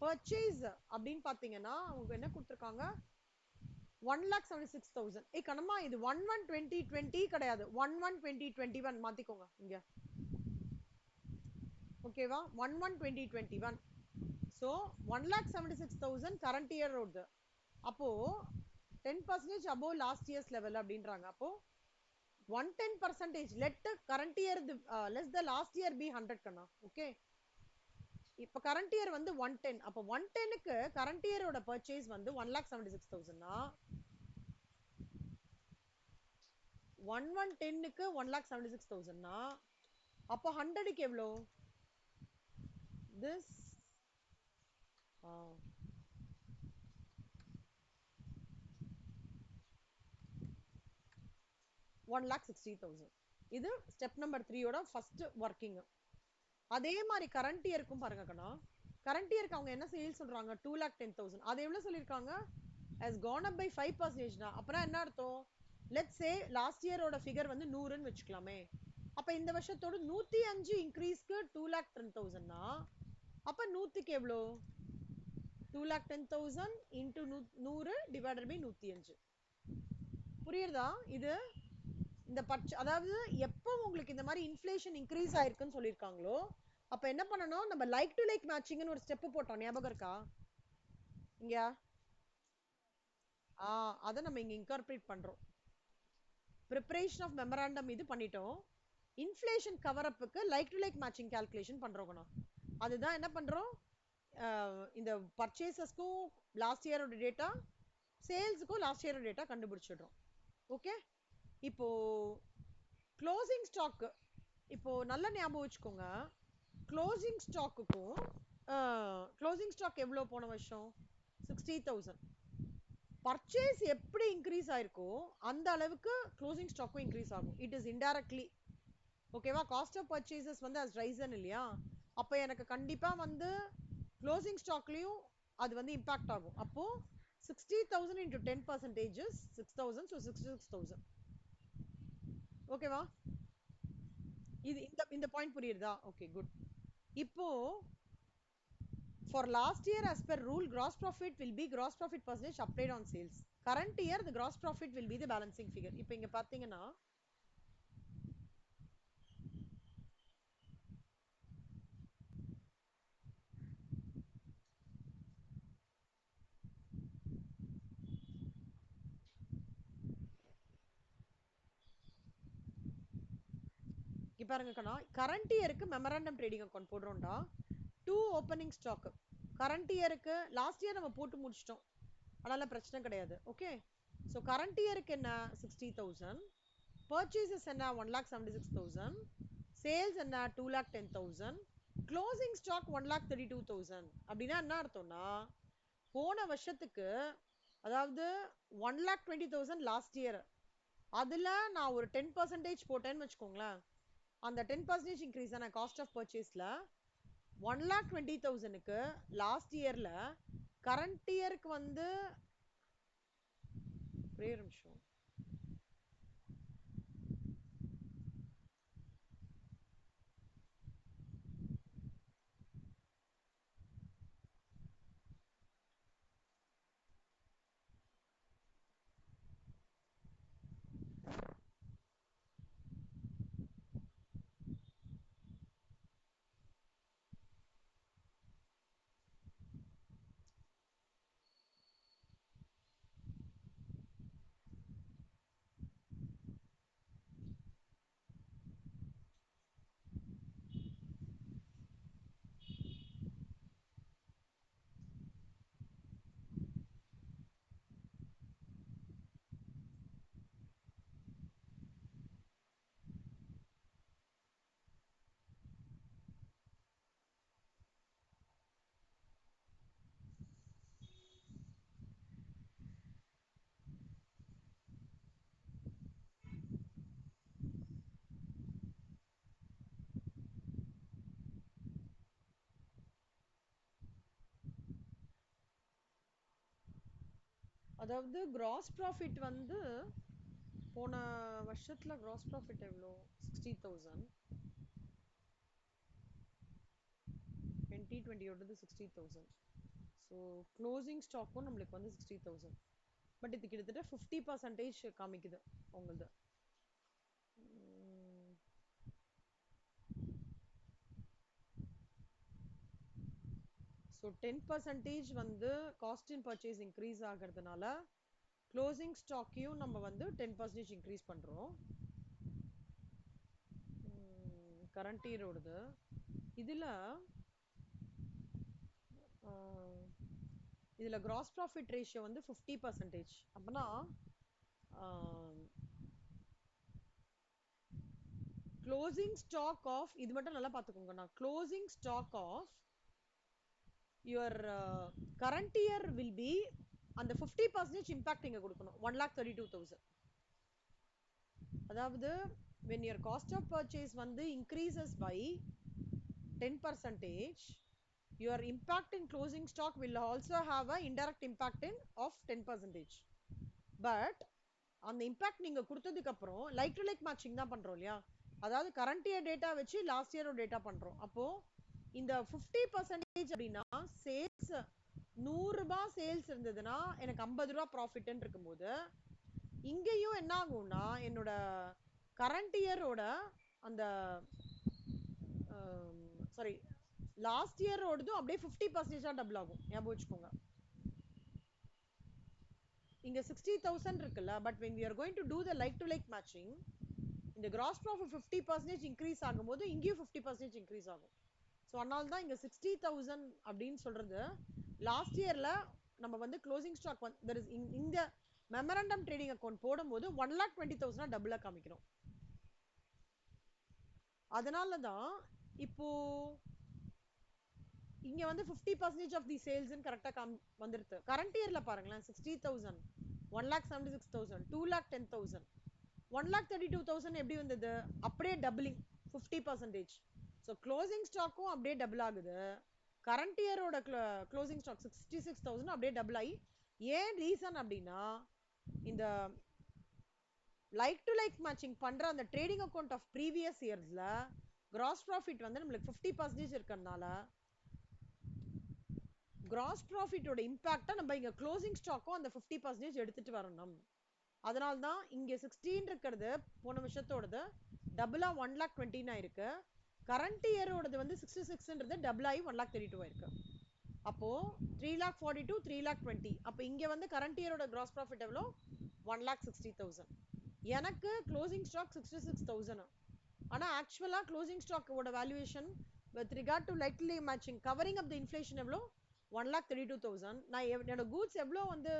purchase அப்படின்னு பாத்தீங்கன்னா அவங்க என்ன கொடுத்திருக்காங்க 1,76,000. கணமா இது 11,2020 கிடையாது, 11,2021 மாத்திக்கோங்க இங்க. ஓகேவா? 11,2021. so 1,76,000 current year ஓடுது. அப்போ 10% above last year's level அப்படின்றாங்க. அப்போ 110%, let current year less the last year be 100 கண்ணா. ஓகே, இப்ப current year வந்து 110. அப்ப 110க்கு current year ஓட purchase வந்து 1,76,000 னா 1110க்கு 1,76,000 னா அப்ப 100க்கு எவ்வளோ? this 1,60,000. இது ஸ்டெப் நம்பர் 3 ஓட ஃபர்ஸ்ட் ஒர்க்கிங். அதே மாதிரி கரண்ட் இயருக்கும் பாருங்க கண்ணா, கரண்ட் இயருக்கு அவங்க என்ன சேல் சொல்றாங்க 2,10,000. அது எவ்வளவு சொல்லிருக்காங்க has gone up by 5%. அப்புறம் என்ன அர்த்தம்? let's say லாஸ்ட் இயரோட ஃபிகர் வந்து 100ன்னு வச்சுக்கலாமே. அப்ப இந்த வருஷத்தோட 105 இன்க்ரீஸ்க்கு 2,10,000 னா அப்ப 100க்கு எவ்வளோ? 2,10,000 into 100 divided by 105. புரியுதா? இது இந்த அதாவது எப்போ உங்களுக்கு இந்த மாதிரி இன்ஃப்ளேஷன் இன்க்ரீஸ் ஆயிருக்குன்னு சொல்லியிருக்காங்களோ அப்ப என்ன பண்ணணும், நம்ம லைக் டு லைக் மேட்சிங்னு ஒரு ஸ்டெப் போட்டோம், ஞாபகம் இருக்கா? இங்க அதை நம்ம இங்க இன்கார்பரேட் பண்றோம். ப்ரிப்பரேஷன் ஆஃப் மெமராண்டம் இது பண்ணிட்டோம். இன்ஃப்ளேஷன் கவர் அப்புக்கு like to like matching calculation பண்றோம். அதுதான் என்ன பண்றோம், இந்த பர்ச்சேசஸ்க்கும் லாஸ்ட் இயரோட டேட்டா, சேல்ஸுக்கும் லாஸ்ட் இயரோட டேட்டா கண்டுபிடிச்சிடுறோம். ஓகே, இப்போ க்ளோசிங் ஸ்டாக், இப்போ நல்ல ஞாபகம் வச்சுக்கோங்க, க்ளோசிங் ஸ்டாக்குக்கும் க்ளோசிங் ஸ்டாக் எவ்வளோ போன வருஷம் 60,000. பர்ச்சேஸ் எப்படி இன்க்ரீஸ் ஆயிருக்கோ அந்த அளவுக்கு க்ளோசிங் ஸ்டாக்கும் இன்க்ரீஸ் ஆகும். It is indirectly. ஓகேவா? காஸ்ட் ஆஃப் பர்ச்சேசஸ் வந்து as ரைசன் இல்லையா, அப்ப எனக்கு கண்டிப்பா வந்து க்ளோசிங் ஸ்டாக்லயும் அது வந்து இம்பாக்ட் ஆகும். அப்போ 60,000 into 10% is 6,000. so 66,000. ஓகேவா? இது இந்த பாயிண்ட் புரியுதா? Okay, good. இப்போ for last year as per rule gross profit will be gross profit percentage applied on sales. Current year the gross profit will be the balancing figure. இப்போ இங்க பாத்தீங்கன்னா பாருங்க கண்ணா, கரண்ட் இயருக்கு மெமராண்டம் ட்ரேடிங் அக்கௌண்ட் போடுறோம்டா. 2 opening stock current இயருக்கு, last year நம்ம போட்டு முடிச்சிட்டோம், அதனால பிரச்சனை கிடையாது. ஓகே, ஸோ கரண்ட் இயருக்கு என்ன 60,000, பர்ச்சேசஸ் என்ன 1,76,000, சேல்ஸ் என்ன 2,10,000, க்ளோசிங் ஸ்டாக் 1,32,000. அப்படின்னா என்ன அர்த்தம்னா போன வருஷத்துக்கு, அதாவது 1,20,000 லாஸ்ட் இயர், அதுல நான் ஒரு 10% போட்டேன்னு வச்சுக்கோங்களேன், அந்த 10% இன்க்ரீஸ் ஆன காஸ்ட் ஆஃப் பர்ச்சேஸ்ல 1,20,000க்கு லாஸ்ட் இயர்ல கரண்ட் இயருக்கு வந்து ஒரே நிமிஷம், அதாவது கிராஸ் ப்ராஃபிட் வந்து போன வருஷத்துல கிராஸ் ப்ராஃபிட் எவ்வளோ 60,000. 2020 60,000. ஸோ க்ளோசிங் ஸ்டாக்கும் நம்மளுக்கு வந்து 60,000. பட் இது கிட்டத்தட்ட 50% காமிக்குது உங்களது. ஸோ 10% வந்து காஸ்ட் இன் பர்ச்சேஸ் இன்க்ரீஸ் ஆகிறதுனால க்ளோசிங் ஸ்டாக்கையும் நம்ம வந்து 10% இன்க்ரீஸ் பண்ணுறோம். கரண்ட் இயரோடது இதில் இதில் கிராஸ் ப்ராஃபிட் ரேஷியோ வந்து 50%. அப்படின்னா க்ளோசிங் ஸ்டாக் ஆஃப், இது மட்டும் நல்லா பார்த்துக்கோங்கண்ணா, closing stock of your current year will be அந்த 50% இம்பாக்ட் இங்கே கொடுக்கணும் 1,32,000. அதாவது when your cost of purchase வந்து increases by 10%, your impact in closing stock will also have a indirect impact in of 10%. but அந்த இம்பாக்ட் நீங்க கொடுத்ததுக்கு அப்புறம் like to like matching தான் பண்றோம் இல்லையா, அதாவது கரண்ட் இயர் டேட்டா வச்சு லாஸ்ட் இயரோட டேட்டா பண்றோம். அப்போ இந்த 50% அப்படின்னா சேல்ஸ் 100 ரூபாய் சேல்ஸ் இருந்ததுன்னா எனக்கு 50 ரூபாய் ப்ராஃபிட் இருக்கும்போது இங்கேயும் என்ன ஆகும்னா என்னோட கரண்ட் இயரோட அந்த சாரி லாஸ்ட் இயரோடதும் அப்படியே 50% டபுள் ஆகும். ஞாபகம் வச்சுக்கோங்க. இங்க 60,000 இருக்குல்ல, but when we are going to do the like to like matching, இந்த gross profit 50% இன்க்ரீஸ் ஆகும்போது இங்கேயும் 50% இன்க்ரீஸ் ஆகும். ஸோ அதனால தான் இங்க 60,000 அப்படின்னு சொல்றது லாஸ்ட் இயர்ல நம்ம வந்து க்ளோசிங் ஸ்டாக் வந்து இந்த மெமரண்டம் ட்ரேடிங் அக்கௌண்ட் போடும்போது 1,20,000 டபுளா காமிக்கிறோம். அதனாலதான் இப்போ இங்க வந்து 50% ஆஃப் தி சேல்ஸ் கரெக்டா வந்துருது. கரண்ட் இயர்ல பாருங்களேன், 60,000, 1,76,000, 2,10,000, 1,32,000 எப்படி வந்தது? அப்படியே டபுளிங் 50%. ஸோ க்ளோசிங் ஸ்டாக்கும் அப்படியே டபுள் ஆகுது. கரண்ட் இயரோட க்ளோசிங் ஸ்டாக் 66,000 அப்படியே டபுள் ஆகி, ஏன் ரீசன் அப்படின்னா இந்த லைக் டு லைக் மேட்சிங் பண்ற அந்த ட்ரேடிங் அக்கௌண்ட் ஆஃப் ப்ரீவியஸ் இயர்ஸ்ல கிராஸ் ப்ராஃபிட் வந்து நம்மளுக்கு 50% இருக்கிறதுனால கிராஸ் ப்ராஃபிட்டோட இம்பாக்டா நம்ம இங்க க்ளோசிங் ஸ்டாக்கும் அந்த 50% எடுத்துட்டு வரணும். அதனால தான் இங்க 16 இருக்கிறது போன வருஷத்தோடது டபுளா 1,20,000 ஆயிருக்கு. கரண்ட் இயரோடது வந்து 66ன்றது டபுள் ஆகி 1,32,000 ஆயிருக்கு. அப்போ 3,42,000, 3,20,000. அப்போ இங்க வந்து கரண்ட் இயரோட கிராஸ் ப்ராஃபிட் எவ்வளோ? 1,60,000. எனக்கு க்ளோசிங் ஸ்டாக் 66,000. ஆனா ஆக்சுவலா க்ளோசிங் ஸ்டாக்கோட valuation with regard to likely matching covering up the inflation எவ்வளோ? 1,32,000. நான் என்னோட கூட்ஸ் எவ்வளோ வந்து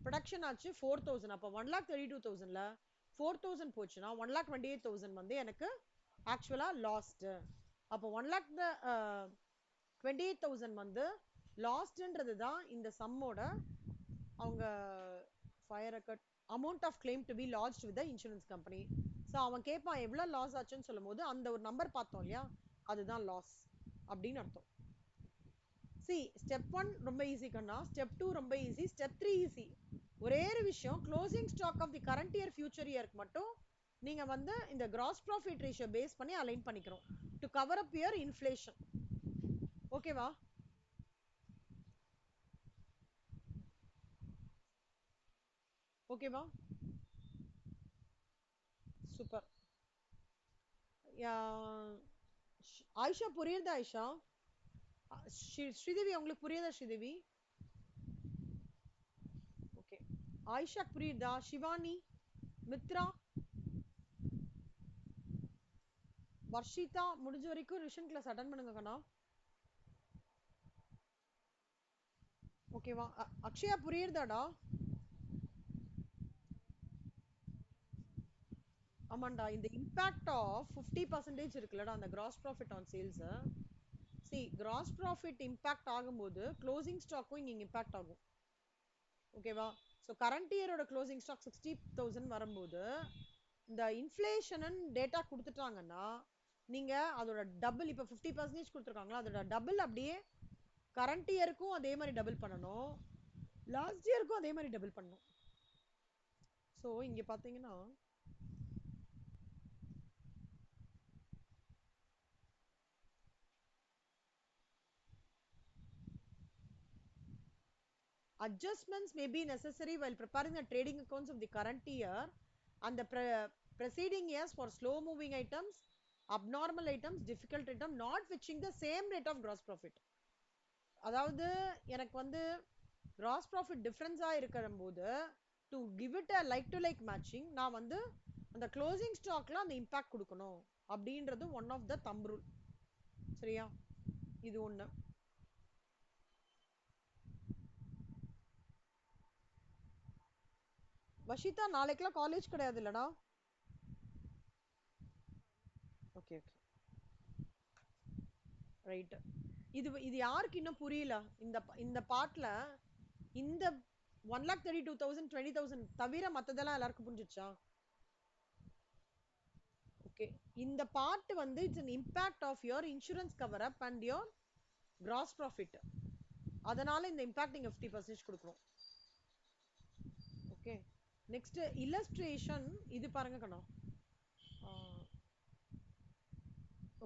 ப்ரொடக்ஷன் ஆச்சு? 4,000. அப்போ 1,32,000ல 4,000 போச்சுன்னா 1,28,000 வந்து எனக்கு ஆக்சுவலா லாஸ்ட். அப்போ 1,28,000 வந்து லாஸ்ட்ன்றது தான் இந்த சம்மோட அவங்க fire record amount of claim to be lodged with the insurance company. So அவன் கேட்பான் எவ்வளோ லாஸ் ஆச்சுன்னு சொல்லும் போது அந்த ஒரு நம்பர் பார்த்தோம் இல்லையா, அதுதான் லாஸ் அப்படின்னு அர்த்தம். சி ஸ்டெப் 1 ரொம்ப ஈஸி கண்ணா, ஸ்டெப் 2 ரொம்ப ஈஸி, ஸ்டெப் 3 ஈஸி. ஒரே ஒரு விஷயம், closing stock of the current year future இயருக்கு மட்டும் நீங்க வந்து இந்த கிராஸ் ப்ராஃபிட் ரேஷியோ பேஸ் பண்ணி அலைன் பண்ணிக்கிறோம் to cover up your inflation. ஓகேவா? ஓகேவா? சூப்பர். ஆயிஷா புரியுதா? ஆயிஷா, ஸ்ரீதேவி உங்களுக்கு புரியுதா? ஸ்ரீதேவி ஓகே. ஆயிஷா புரியுதா? சிவானி, மித்ரா, வர்ஷிதா முடிஞ்ச வரைக்கும் ரிவிஷன் கிளாஸ் அட்டன் பண்ணுங்க கண்ணா. ஓகேவா? அக்ஷயா புரியுதாடா? ஆமாண்டா, இந்த இம்பாக்ட் ஆஃப் 50% இருக்குல்லடா அந்த gross profit on sales. C gross profit impact ஆகும்போது க்ளோசிங் ஸ்டாக்கும் இங்க இம்பாக்ட் ஆகும். ஓகேவா? ஸோ கரண்ட் இயரோட க்ளோசிங் ஸ்டாக் 60,000 வரும்போது இந்த இன்ஃப்ளேஷன் டேட்டா கொடுத்துட்டாங்கன்னா நீங்க அதோட டபுள், இப்போ 50% கொடுத்துருக்காங்களா, அதோட டபுள் அப்படியே கரண்ட் இயருக்கும் அதே மாதிரி டபுள் பண்ணணும். லாஸ்ட் இயருக்கும் அதே மாதிரி டபுள் பண்ணும். ஸோ இங்க பாத்தீங்கன்னா adjustments may be necessary while preparing the trading accounts of the current year and the preceding years for slow moving items, abnormal items, difficult item not fetching the same rate of gross profit. அதாவது எனக்கு வந்து gross profit difference ஆ இருக்கிற போது to give it a like to like matching நான் வந்து அந்த closing stockல அந்த impact கொடுக்கணும் அப்படின்றது one of the thumb rule. சரியா? இது ஒண்ணு. வஷிதா நாளைக்கெல்லாம் காலேஜ் கிடையாது இல்லடா? Okay okay right. இது இது யாருக்கு இன்னும் புரியல இந்த இந்த பார்ட்ல இந்த 1,32,000 20,000 தவிர மத்ததெல்லாம் எல்லாருக்கும் புரிஞ்சிச்சா? ஓகே. இந்த பார்ட் வந்து it's an impact of your insurance cover up and your gross profit. அதனால இந்த இம்பாக்ட் நீங்க 50% கொடுக்கணும். ஓகே. நெக்ஸ்ட் இல்லஸ்ட்ரேஷன் இது பாருங்க கண்ணா.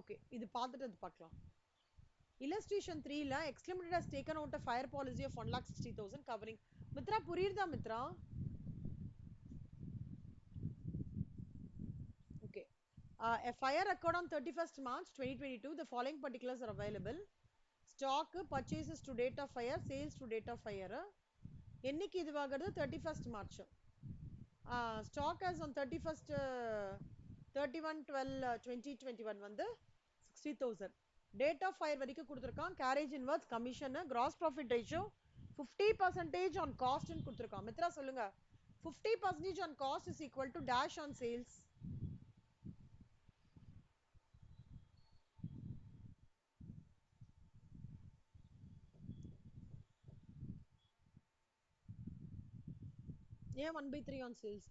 ஓகே இது பார்த்துட்டு அது பார்க்கலாம். illustration 3 la X Limited has taken out a fire policy of 1,60,000 covering. Mitra புரியுதா Mitra? okay. A fire occurred on 31st March 2022. The following particulars are available. Stock purchases to date of fire, sales to date of fire. என்னைக்கு இதுவாகிறது? 31st March. Stock as on 31st 31/12/2021 வந்து 60,000. Date of fire வரைக்கும் கொடுத்திருக்கான். Carriage inwards commission gross profit ratio 50% on cost ன்னு கொடுத்திருக்கான். மித்ரா சொல்லுங்க. 50% on cost is equal to dash on sales. ஏன் 1/3 on sales?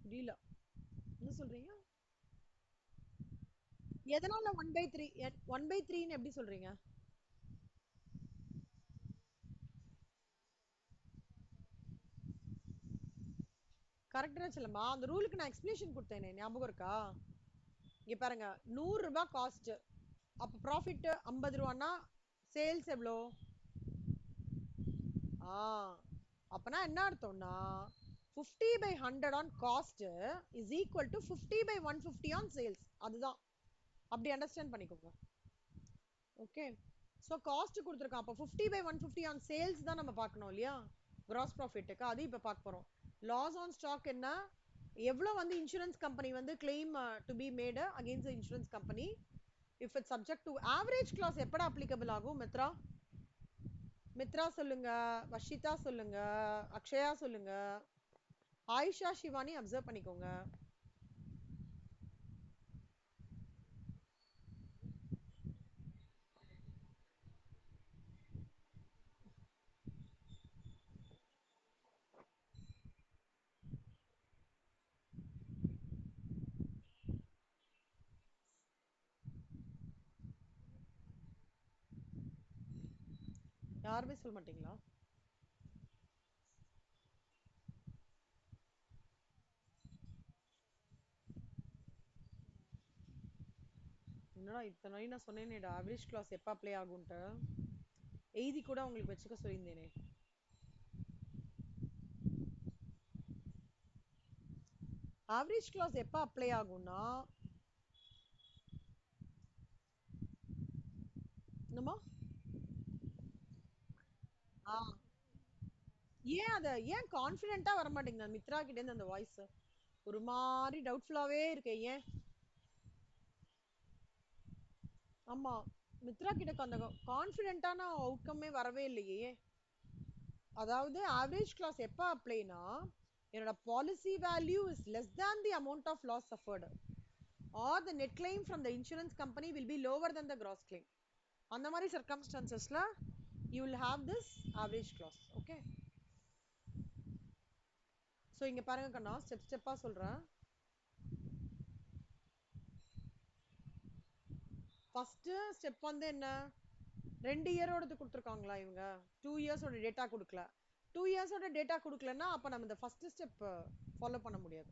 புரியல என்ன சொல்றீங்க? எதனால 1/3 1/3 ன்னு எப்படி சொல்றீங்க? கரெக்டா சொல்லமா? அந்த ரூலுக்கு நான் எக்ஸ்பிளேஷன் கொடுத்தேனே ஞாபகம் இருக்கா? இங்க பாருங்க 100 ரூபாய் காஸ்ட், அப்ப ப்ராஃபிட் 50 ரூபானா சேல்ஸ் எவ்வளோ? அப்பனா என்ன அர்த்தம்னா 50/100 on cost is equal to 50/150 on sales. அதுதான். அப்படி அண்டர்ஸ்டாண்ட் பண்ணிக்கோங்க. ஓகே. ஸோ காஸ்ட் கொடுத்துருக்கான். அப்போ 50/150 on sales தான் நம்ம பார்க்கணும் இல்லையா? கிராஸ் ப்ராஃபிட்டுக்கு அது இப்போ பார்க்க போறோம். லாஸ் ஆன் ஸ்டாக் என்ன? எவ்வளோ வந்து இன்சூரன்ஸ் கம்பெனி வந்து claim to be made against insurance company if it subject to average clause எப்படா அப்ளிகபிள் ஆகும்? மித்ரா மித்ரா சொல்லுங்க, வஷிதா சொல்லுங்க, அக்ஷயா சொல்லுங்க, ஆயிஷா சிவானி அப்சர்வ் பண்ணிக்கோங்க. யாருமே சொல்ல மாட்டீங்களா? என்னடா இத்தனை நான் சொன்னேனேடா ஆவரேஜ் கிளாஸ் எப்போ அப்ளை ஆகும்ட்டு எழுதி கூட உங்களுக்கு வச்சுக்க சொல்லியிருந்தேனே. ஆவரேஜ் கிளாஸ் எப்போ அப்ளை ஆகும்னா என்னமா? ஏன் அத ஏன் கான்ஃபிடென்ட்டா வர மாட்டேங்குது மித்ரா கிட்ட இருந்து அந்த வாய்ஸ்? ஒரு மாதிரி டவுட்ஃபுல்லாவே இருக்கு. ஏன்? ஆமா மித்ரா கிட்ட அந்த கான்ஃபிடென்ட்டான அவுட்கமே வரவே இல்லையே. அதாவது ஆவரேஜ் கிளாஸ் எப்ப அப்ளைனா என்னோட policy value is less than the amount of loss suffered or the net claim from the insurance company will be lower than the gross claim. அந்த மாதிரி சர்க்கம்ஸ்டான்சஸ்ல you will have this average clause. okay. So இங்க பாருங்க கண்ணா step ஸ்டெப்பா சொல்றேன். First step வந்து என்ன 2 இயரோடது கொடுத்துருக்காங்களா இவங்க 2 இயர்ஸோட டேட்டா கொடுக்கல 2 இயர்ஸோட டேட்டா கொடுக்கலன்னா அப்ப நம்ம இந்த ஃபர்ஸ்ட் ஸ்டெப் ஃபாலோ பண்ண முடியாது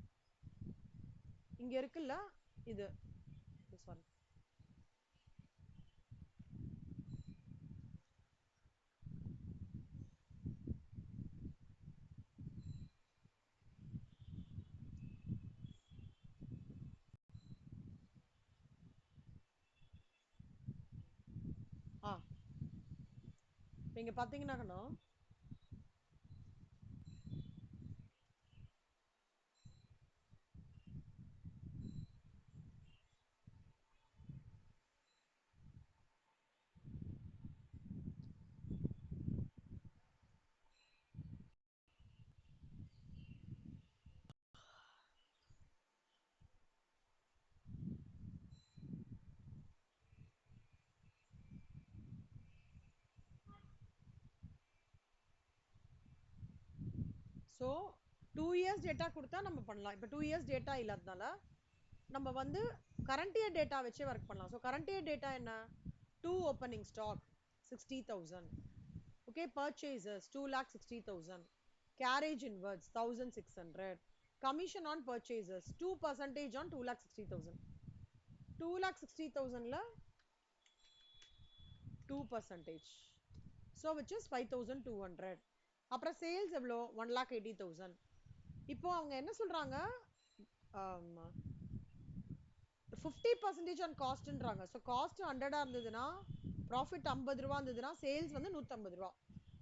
இங்க இருக்குல்ல இது this one நீங்க பாத்தீங்கன்னா ஸோ 2 இயர்ஸ் டேட்டா கொடுத்தா நம்ம பண்ணலாம் இப்போ 2 இயர்ஸ் டேட்டா இல்லாதனால நம்ம வந்து கரண்ட் இயர் டேட்டா வச்சே ஒர்க் பண்ணலாம் ஸோ கரண்ட் இயர் டேட்டா என்ன 2 opening stock 60,000 okay purchases 2,60,000 carriage inwards 1,600 commission on purchases 2% on 2,60,000 2,60,000 ல 2% so which is 5,200 அப்புறம் சேல்ஸ் எவ்வளோ 1,80,000 இப்போ அவங்க என்ன சொல்றாங்க 50% on காஸ்ட்ன்றாங்க ஸோ காஸ்ட் 100 இருந்ததுன்னா ப்ராஃபிட் 50 ரூபா இருந்ததுன்னா சேல்ஸ் வந்து 150 ரூபா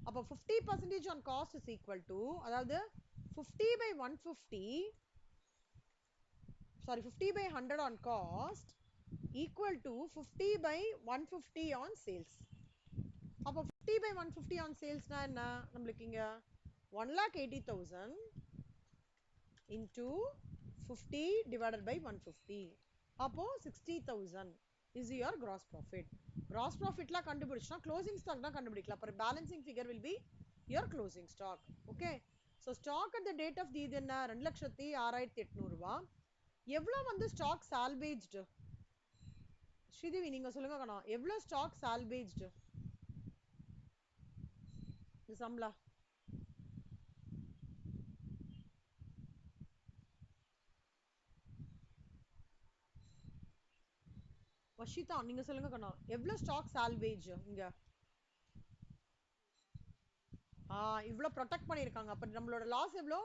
அப்போ 50% on cost is equal to அதாவது 50 by 150 sorry 50 by 100 on cost equal to 50 by 150 on sales அப்போ 50 by 150 on sales னா என்ன நம்மளுக்கு இங்க 1,80,000 into 50 divided by 150 அப்போ 60,000 is your gross profit gross profit லாம் கண்டுபிடிச்சா closing stock தான் கண்டுபிடிக்கலாம் அப்புறம் balancing figure will be your closing stock okay so stock at the date of the இது என்ன 2,06,800 ரூபா எவ்வளவு வந்து stock salvaged ஸ்ரீதேவி நீங்க சொல்லுங்க கண்ணா எவ்வளவு stock salvaged இந்த சம்லா வஷிதா நீங்க சொல்லுங்க கண்ணா எவ்வளவு ஸ்டாக் சால்வேஜ் இங்க இவ்ளோ ப்ரொடெக்ட் பண்ணிருக்காங்க அப்ப நம்மளோட லாஸ் எவ்வளோ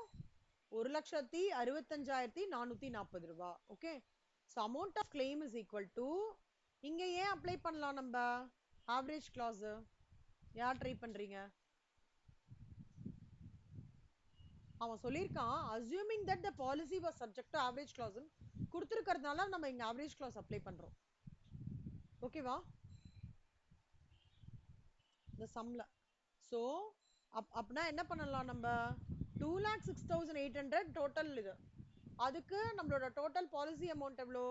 1,65,440 ரூபா okay so amount of claim is equal to இங்க ஏன் அப்ளை பண்ணலாம் நம்ம ஆவரேஜ் கிளாஸ் யார் ட்ரை பண்றீங்க அவன் சொல்லியிருக்கான் assuming that the policy was subject to average clause கொடுத்துருக்கிறதுனால நம்ம இங்க ஆவரேஜ் கிளாஸ் அப்ளை பண்றோம் ஓகேவா இந்த சம்ல ஸோ அப்படின்னா என்ன பண்ணலாம் நம்ம 2,06,800 டோட்டல் இது அதுக்கு நம்மளோட டோட்டல் பாலிசி அமௌண்ட் எவ்வளோ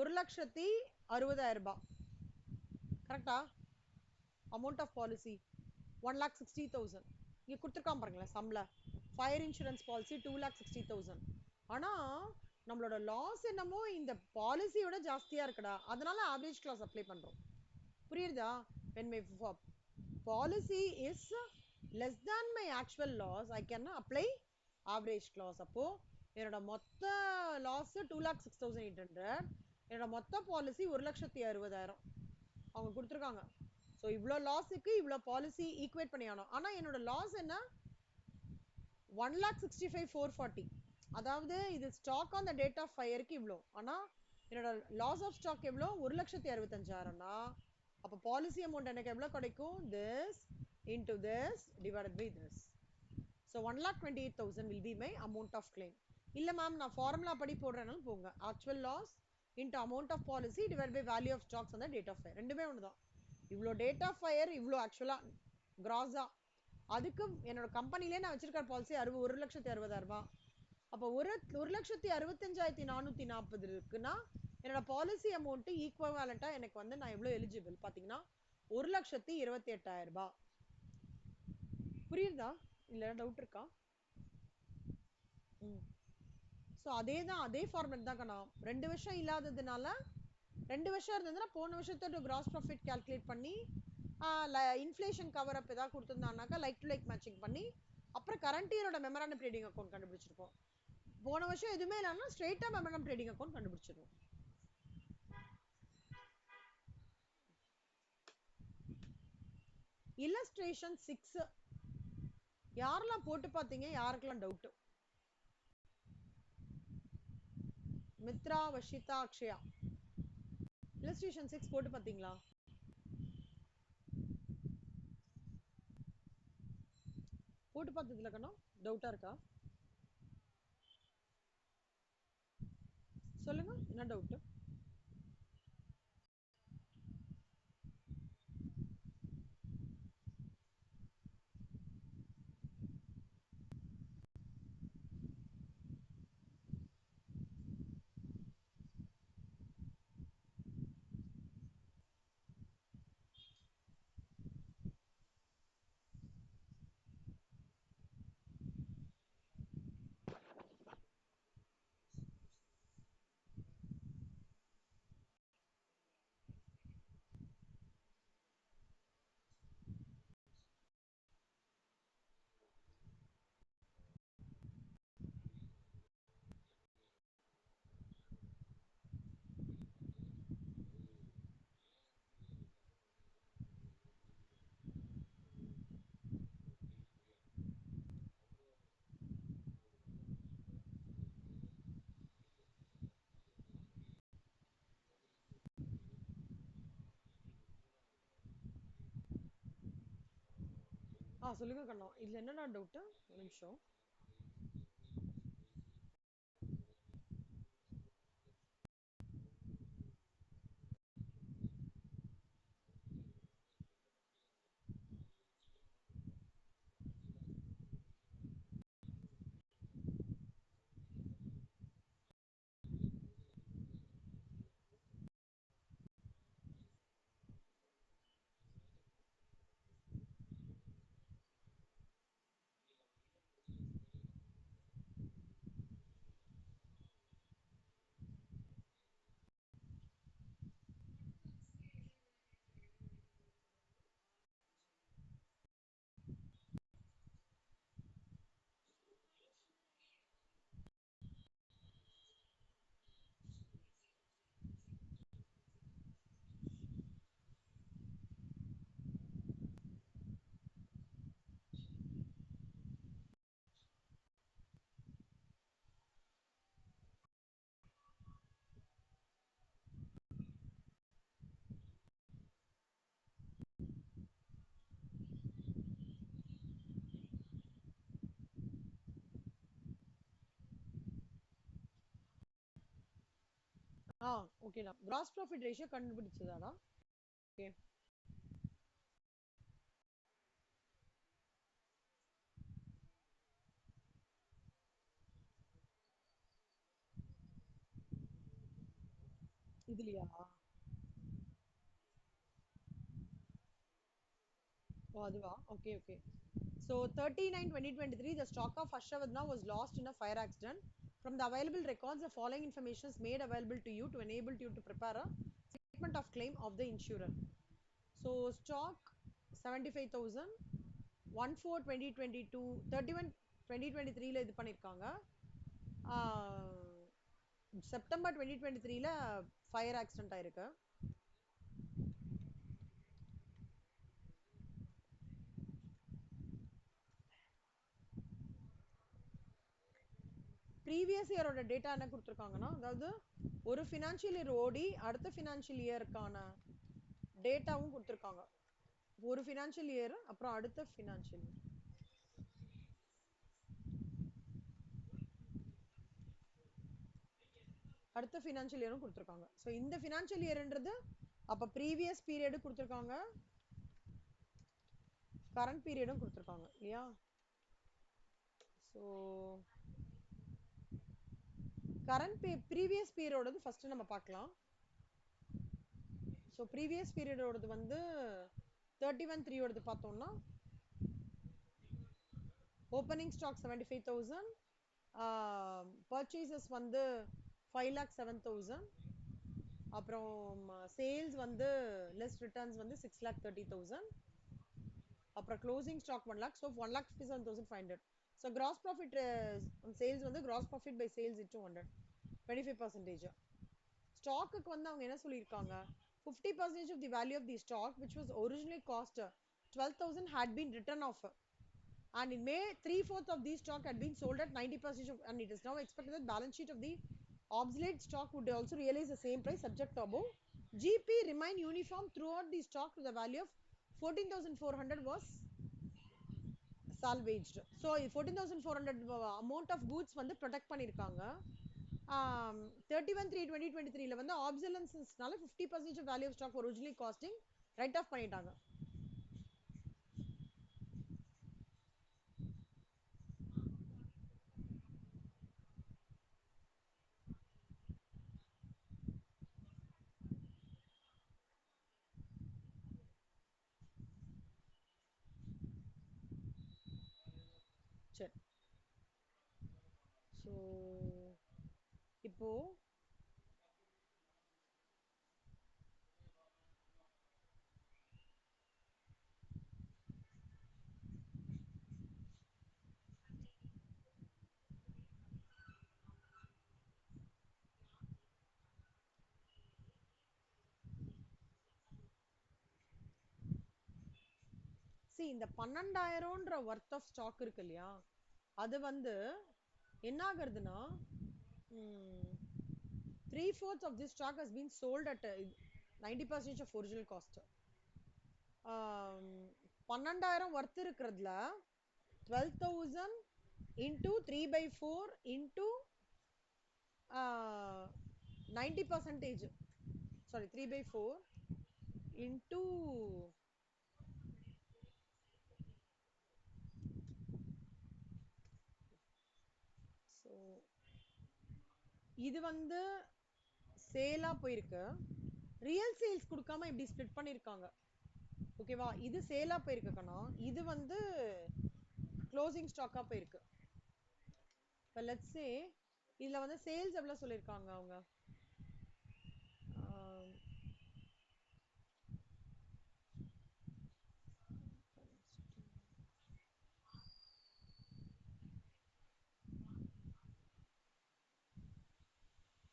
1,60,60,000 ரூபாய் கரெக்டா அமௌண்ட் ஆஃப் பாலிசி 1,60,000 இங்க கொடுத்துருக்கான் பாருங்களேன் சம்ல ஃபயர் இன்சூரன்ஸ் பாலிசி 2,60,000 ஆனா நம்மளோட லாஸ் என்னமோ இந்த பாலிசியோட ஜாஸ்தியா இருக்குடா அதனால ஆவரேஜ் கிளாஸ் அப்ளை பண்றோம் புரியுதா when my policy is less than my actual loss I can apply average clause அப்போ என்னோட மொத்த லாஸ் 2,06,800 என்னோட மொத்த பாலிசி 1,60,60,000 அவங்க கொடுத்துருக்காங்க ஸோ இவ்வளோ லாஸுக்கு இவ்வளோ பாலிசி ஈக்குவேட் பண்ணி ஆனோம் ஆனா என்னோட லாஸ் என்ன 1,65,440 அதாவது இது stock on the date of ஃபயருக்கு இவ்வளோ ஆனா என்னோட லாஸ் ஆஃப் ஸ்டாக் எவ்வளோ 1,65,000 அப்போ பாலிசி அமௌண்ட் எனக்கு எவ்வளோ கிடைக்கும் this into this divided by this so 1,28,000 will be my amount of claim இல்ல மேம் நான் ஃபார்முலா படி போடுறேனாலும் போங்க actual loss into amount of policy divided by value of stocks on the date of fire ரெண்டுமே ஒண்ணுதான் இவ்வளோ date of fire இவ்வளோ ஆக்சுவலா கிராஸா அதுக்கு என்னோட கம்பெனிலே நான் வச்சிருக்கிற பாலிசி 1,60,60,000 ரூபாய் அப்போ 1,65,440 இருக்குன்னா என்னோட பாலிசி அமௌண்ட் ஈக்குவலண்டா எனக்கு வந்து நான் எவ்வளவு எலிஜிபிள் பாத்தீங்கன்னா 1,28,000 ரூபாய் புரியுதா இல்ல டவுட் இருக்கா ஸோ அதே தான் அதே ஃபார்மேட் தான் கண்ணா 2 வருஷம் இல்லாததுனால 2 வருஷம் இருந்ததுன்னா போன வருஷத்தோட கிராஸ் ப்ராஃபிட் கால்குலேட் பண்ணி இன்ஃப்ளேஷன் கவர் அப் ஏதாவது கொடுத்துருந்தாங்கனாக்கா லைக் டு லைக் மேட்சிங் பண்ணி அப்புறம் கரண்ட் இயரோட மெமராண்டம் ட்ரேடிங் அக்கௌண்ட் கண்டுபிடிச்சிருப்போம். போன வருஷம் எதுவுமே இல்லைன்னா ஸ்ட்ரெயிட்டா மெமராண்டம் ட்ரேடிங் அக்கௌண்ட் கண்டுபிடிச்சிருவோம். இல்லஸ்ட்ரேஷன் 6 யாரெல்லாம் போட்டு பார்த்தீங்க? யாருக்கெல்லாம் டவுட்? மித்ரா, வஷிதா, அக்ஷயா இல்லஸ்ட்ரேஷன் 6 போட்டு பார்த்தீங்களா? போட்டு பார்த்ததுல கண்ணா டவுட்டா இருக்கா? சொல்லுங்க, என்ன டவுட்? சொல்லுங்க கண்ணா, இதுல என்னன்னா டவுட்? ஒரு நிமிஷம். ஓகேடா. கிராஸ் ப்ராஃபிட் ரேஷியோ கண்டுபிடிச்சதாடா? ஓகே. இதுலயா? அதுவா? Okay okay. So 39/2023, the stock of Harshavardhana was lost in a fire accident. From the available records, the following information is made available to you to enable you to prepare a statement of claim of the insurer. So stock 75,000, 1/4/2022, 31/2023 இது பண்ணிருக்காங்க. September 2023 fire accident ஆயிருக்கு. Previous இயரோட data என்ன கொடுத்துருக்காங்கன்னா, அதாவது ஒரு financial year ஓடி அடுத்த ஃபினான்ஷியல் இயருக்கான டேட்டாவும் கொடுத்துருக்காங்க. ஒரு ஃபினான்ஷியல் இயர் அப்புறம் அடுத்த ஃபினான்ஷியல் இயர், அடுத்த ஃபினான்ஷியல் இயரும் கொடுத்துருக்காங்க. ஸோ இந்த ஃபினான்ஷியல் இயர்ன்றது அப்போ ப்ரீவியஸ் பீரியடு கொடுத்துருக்காங்க, கரண்ட் பீரியடும் கொடுத்துருக்காங்க இல்லையா? ஸோ கரண்ட் ப்ரீவியஸ் பீரியடோடது ஃபர்ஸ்ட் நம்ம பார்க்கலாம். ஸோ ப்ரீவியஸ் பீரியடோடது வந்து 31/3 பார்த்தோம்னா ஓப்பனிங் ஸ்டாக் 75,000, பர்ச்சேசஸ் வந்து 5,07,000, அப்புறம் சேல்ஸ் வந்து லெஸ் ரிட்டர்ன்ஸ் வந்து 6,30,000. அப்புறம் closing stock 1 lakh, so 1,57,500. So gross profit sales வந்து gross profit by sales into 100, 25%. ஸ்டாக்குக்கு வந்து அவங்க என்ன சொல்லியிருக்காங்க, 50% of the value of the stock which was originally cost 12,000 had been written off, and in May 3/4 of these stock had been sold at 90% of, and it is now expected that balance sheet of the obsolete stock would also realize the same price subject to above. GP remain uniform throughout the stock to the value of 14,400 was salvaged. So 14,400 amount of goods வந்து protect பண்ணிருக்காங்க. 31/3/2023 வந்து obsolescence-னால 50% of value of stock originally costing write off பண்ணிட்டாங்க. சரி, so இப்போ இந்த 12,000ன்ற worth of stock இருக்கு இல்லையா, அது வந்து என்ன ஆகுறதுன்னா 3/4 of this stock has been sold at 90% of original cost. 12,000 worth இருக்கிறதுல 12,000 into 3/4 into 90%, sorry 3/4 into so இது வந்து சேலா போயிருக்கு, ரியல் சேல்ஸ் கொடுக்காம இப்படி ஸ்ப்ளிட் பண்ணிருக்காங்க. ஓகேவா, இது சேலா போயிருக்குன்னா இது வந்து க்ளோசிங் ஸ்டாக்கா போயிருக்கு. இப்போ லெட்ஸ் சே இதுல வந்து சேல்ஸ் எவ்வளவு சொல்லிருக்காங்க அவங்க,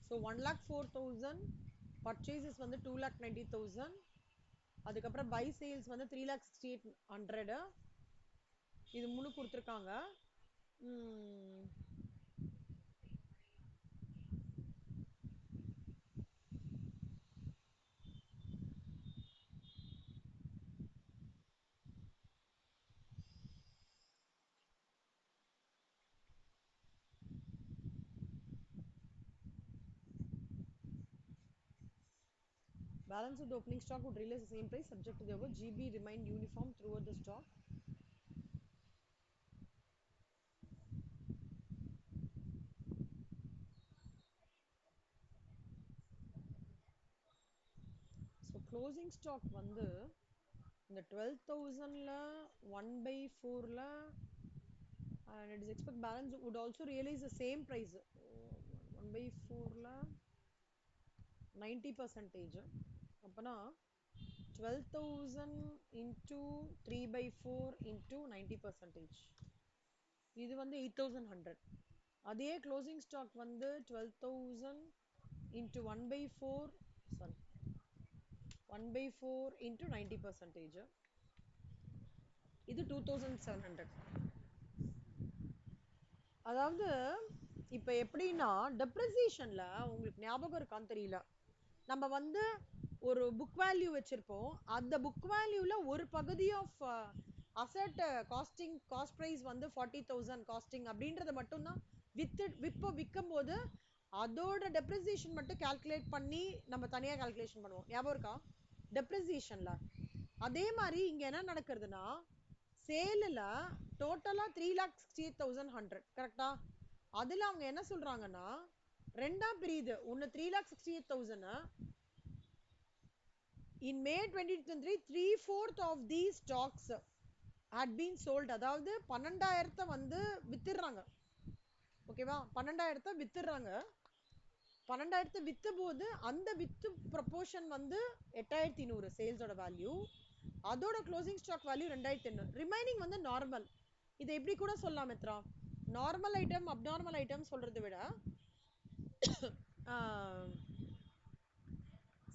ஸோ 1,04,000, பர்ச்சேசஸ் வந்து 2,90,000, அதுக்கப்புறம் பை சேல்ஸ் வந்து 3,68,100, இது 3 கொடுத்துருக்காங்க. Balance of the opening stock would realize the same price subject to the above. GB remained uniform throughout the stock. So closing stock வந்து இந்த 12,000ல 1/4ல and it is expect balance would also realize the same price. 1/4ல 90%, அப்பனா 12,000 into 3/4 into 90%, இது வந்து 8,100. அதே closing stock வந்து 12,000 into 1/4, sorry 1/4 into 90%, இது 2,700. அதாவது இப்ப எப்படின்னா டெப்ரிசியேஷன்ல உங்களுக்கு ஞாபகம் இருக்கான்னு தெரியல, நம்ம வந்து ஒரு புக் வேல்யூ வச்சிருப்போம், அந்த புக் வேல்யூல ஒரு பகுதி of asset costing cost price வந்து 40,000 காஸ்டிங் அப்படின்றத மட்டும் தான் விற்கும் போது அதோட டெப்ரிசியேஷன் மட்டும் கால்குலேட் பண்ணி நம்ம தனியா கால்குலேஷன் பண்ணுவோம், ஞாபகம் இருக்கா டெப்ரிசியேஷன்ல. அதே மாதிரி இங்க என்ன நடக்கிறதுனா சேல்ல டோட்டலா 3,68,100 கரெக்டா, அதுல அவங்க என்ன சொல்றாங்கன்னா ரெண்டா பிரியுது. ஒன்னு 3,68,000 in May 2023, 3/4 of these stocks had been sold. அதாவது 12,000 வந்து வித்துறாங்க. ஓகேவா, 12,000 வித்துறாங்க. 12,000 வித்த போது அந்த வித்து ப்ரொபோர்ஷன் வந்து 8,100 சேல்ஸோட வேல்யூ, அதோட க்ளோசிங் ஸ்டாக் வேல்யூ 2,800, ரிமைனிங் வந்து நார்மல். இதை எப்படி கூட சொல்லலாம் Mitra, normal item abnormal item சொல்றதை விட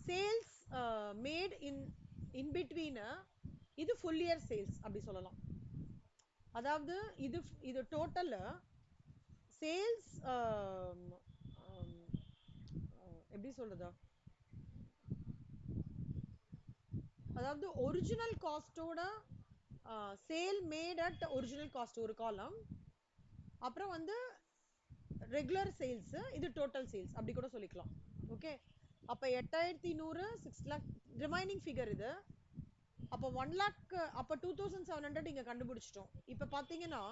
சேல்ஸ் மேட் இன் பிட்வீன் இது ஃபுல் இயர் சேல்ஸ் அப்படி சொல்லலாம். அதாவது இது டோட்டல் சேல்ஸ் எப்படி சொல்றதா, அதாவது ஒரிஜினல் காஸ்டோட sale made at original cost ஒரு காலம், அப்புறம் வந்து ரெகுலர் சேல்ஸ், இது டோட்டல் சேல்ஸ் அப்படி கூட சொல்லிக்கலாம். ஓகே, அப்ப 8,100 6 lakh ரிமைனிங் ஃபிகர் இது. அப்ப 1 lakh, அப்ப 2,700 இங்க கண்டுபிடிச்சிட்டோம். இப்ப பாத்தீங்கன்னா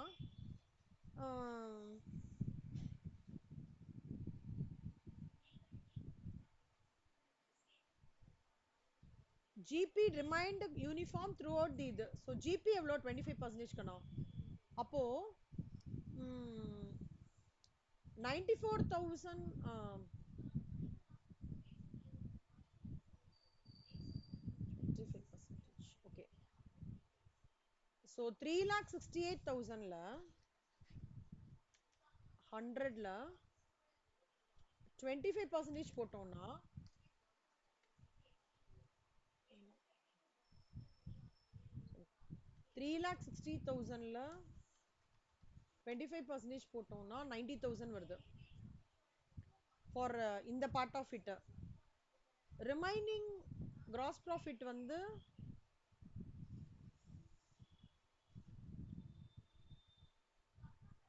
GP remained uniform throughout the இது. ஸோ ஜிபி எவ்வளோ 25% கண்ணா, அப்போ 94,000 25%. ஓகே, ஸோ 3,68,000ல 100ல 25% போட்டோம்னா 3,60,000ல 25% போட்டோம்னா 90,000 வருது ஃபார் இந்த part of it. Remaining gross profit வந்து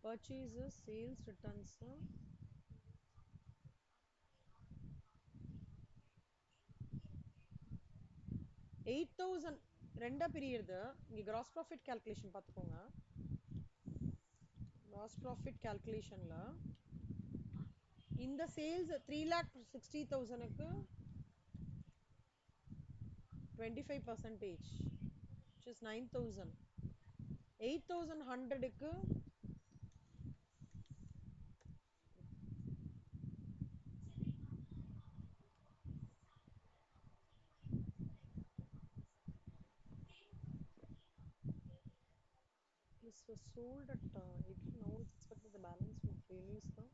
purchases, sales, returns 8,000 ரெண்டா பிரியுது. இங்க கிராஸ் ப்ராஃபிட் கால்குலேஷன் பார்த்துக்கோங்க. கிராஸ் ப்ராஃபிட் கால்குலேஷன்ல இந்த சேல்ஸ் 3,60,000க்கு 25%, which is 9,000. 8,100க்கு this was sold at 8. Now it's expected the balance will release the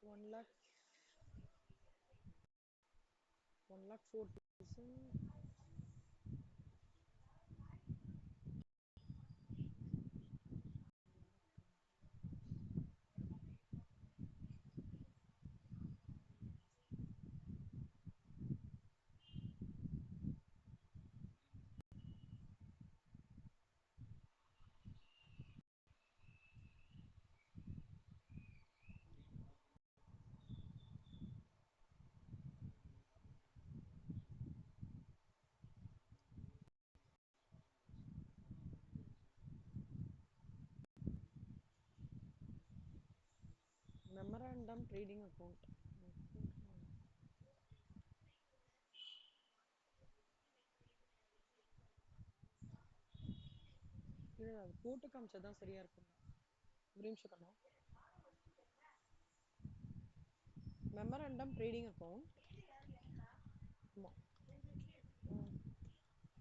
one lakh 4,000. Memorandum trading account. இல்ல அது போட்டு காமிச்சதான் சரியா இருக்கும். ஒரு நிமிஷம் கண்ணா. Memorandum trading account. ஆமா,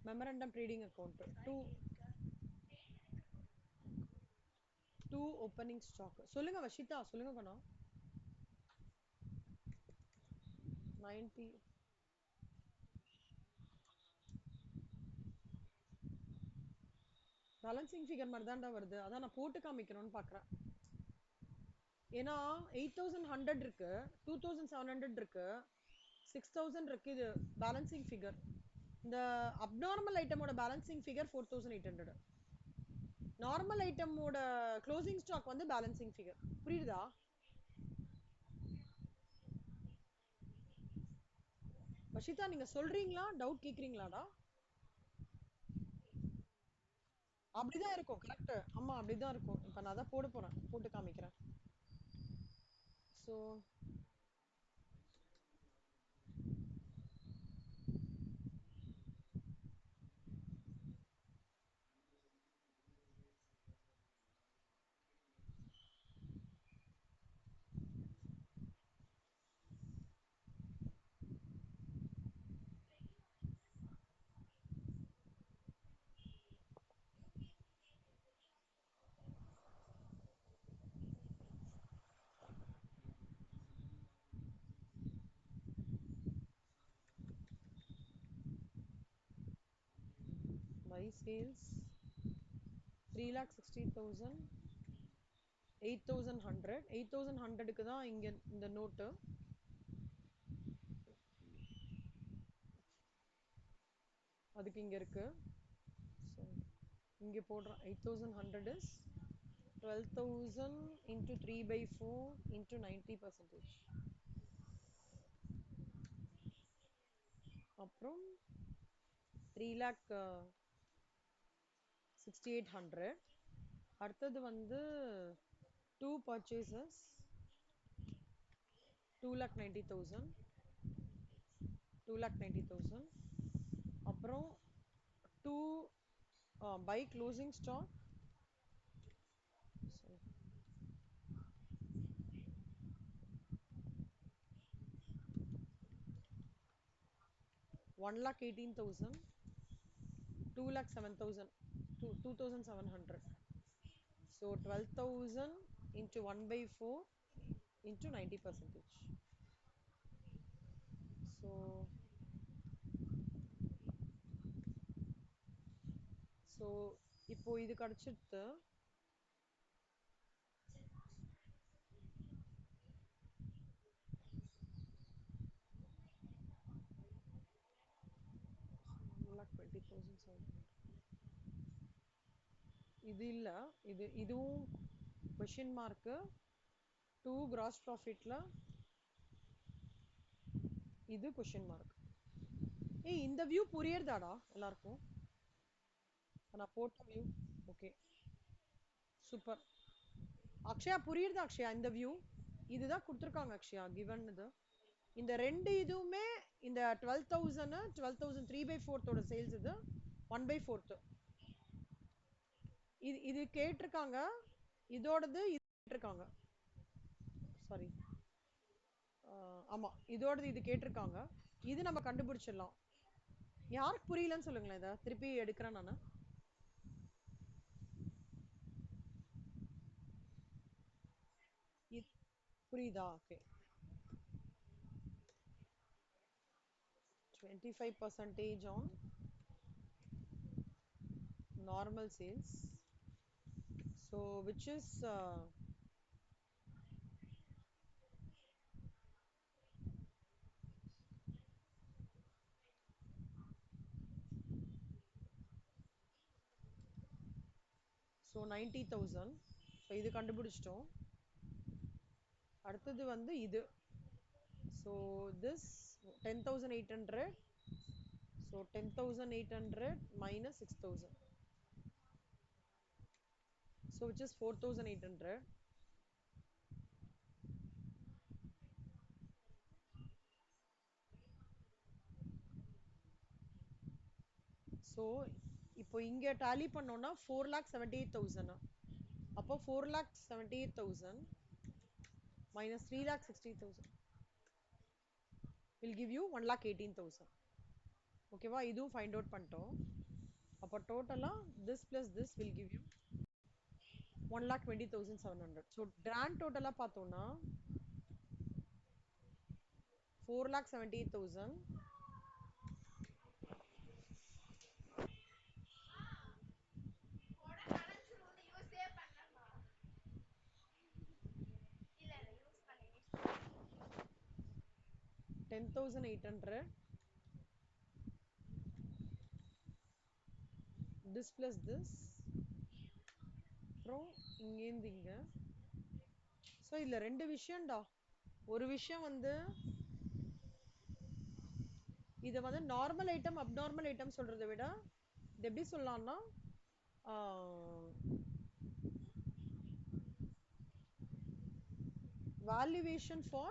memorandum trading account to opening stock. சொல்லுங்க வஷிதா, சொல்லுங்க கண்ணா. 90 பேலன்சிங் ஃபிகர் மாதிரி தான்டா வருது. அதான் நான் போட்டு காமிக்கணும்னு பாக்குறேன். ஏன்னா 8,100 இருக்கு, 2,700 இருக்கு, 6000 இருக்கு இது பேலன்சிங் ஃபிகர். இந்த அப்நார்மல் ஐட்டமோட பேலன்சிங் ஃபிகர் 4800. நார்மல் ஐட்டமோட க்ளோசிங் ஸ்டாக் வந்து பேலன்சிங் ஃபிகர். புரியுதா? வஷிதா நீங்க சொல்றீங்களா டவுட் கேக்குறீங்களாடா? அப்படிதான் இருக்கும் கரெக்ட். ஆமா அப்படிதான் இருக்கும். இப்ப நான் அதான் போட போறேன், போட்டு காமிக்கிறேன். So my sales 3,60,000, 8,100. 8,100க்கு தான் இங்க இந்த நோட்டு. அதுக்கு இங்க இருக்கு. So, இங்க போடுறோம் 8,100 is 12,000 into 3 by 4 into 90%. அப்புறம் 3,68,000. அடுத்தது வந்து 2 purchases 2,90,000. 2,90,000. அப்புறம் 2 by closing stock. Sorry. 1,18,000. 2,07,000. 2,700. So 12,000 into 1 by 4 into 90%. So so இப்போ இது கிடைச்சிட்டு 1,20,700. இது இல்ல, இதுவும் கொஷின் மார்க்கு. 2 கிராஸ் ப்ராஃபிட்ல இது கொஷின் மார்க். ஏய் இந்த வியூ புரியுறதாடா எல்லாருக்கும்? நான் போட்ட வியூ ஓகே சூப்பர். அக்ஷயா புரியுறதா அக்ஷயா இந்த வியூ? இதுதான் கொடுத்துருக்காங்க அக்ஷயா கிவன் இது. இந்த ரெண்டு இதுவுமே இந்த 12,000 12,000 3 by 4 சேல்ஸ், இது 1 by 4. இது கேட்டிருக்காங்க, இதோடது இது கேட்டிருக்காங்க. சாரி ஆமா இதோடது இது கேட்டிருக்காங்க. இது நம்ம கண்டுபிடிச்சிடலாம். யாருக்கு புரியலன்னு சொல்லுங்களேன், இதை திருப்பி எடுக்கிறேன் நான். புரியுதா? Okay 25% on normal sales. So which is so 90,000. So இது கண்டுபிடிச்சிட்டோம். அடுத்தது வந்து இது. So this 10,800. So 10,800 minus 6,000. So which is 4,800. So இப்போ இங்க டேலி பண்ணோம்னா 4,78,000. அப்போ 4,78,000 minus 3,60,000 will give you 1,18,000. ஓகேவா? இதுவும் ஃபைண்ட் அவுட் பண்ணிட்டோம். அப்போ டோட்டலா this plus this will give you 1,20,700. So grand டோட்டலா பார்த்தோம்னா 4,78,000 10,800 10,800 this plus this அப்புறம் இங்கேருந்து இங்க. ஸோ இதுல ரெண்டு விஷயம்டா. ஒரு விஷயம் வந்து இதை வந்து நார்மல் ஐட்டம் அப்நார்மல் ஐட்டம் சொல்றதை விட இது எப்படி சொல்லலாம்னா valuation for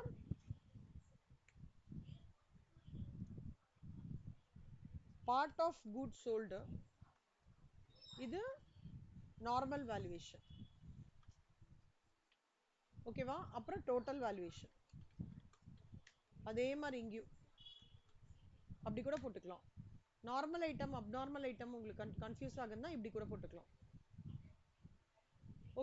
part of goods sold, இது நார்மல் வேல்யூவேஷன். ஓகேவா? அப்புறம் டோட்டல் வேல்யூவேஷன் அதே மாதிரி இங்கேயும் அப்படி கூட போட்டுக்கலாம். நார்மல் ஐட்டம் அப்நார்மல் ஐட்டம் உங்களுக்கு கன்ஃபியூஸ் ஆகுதுன்னா இப்படி கூட போட்டுக்கலாம்.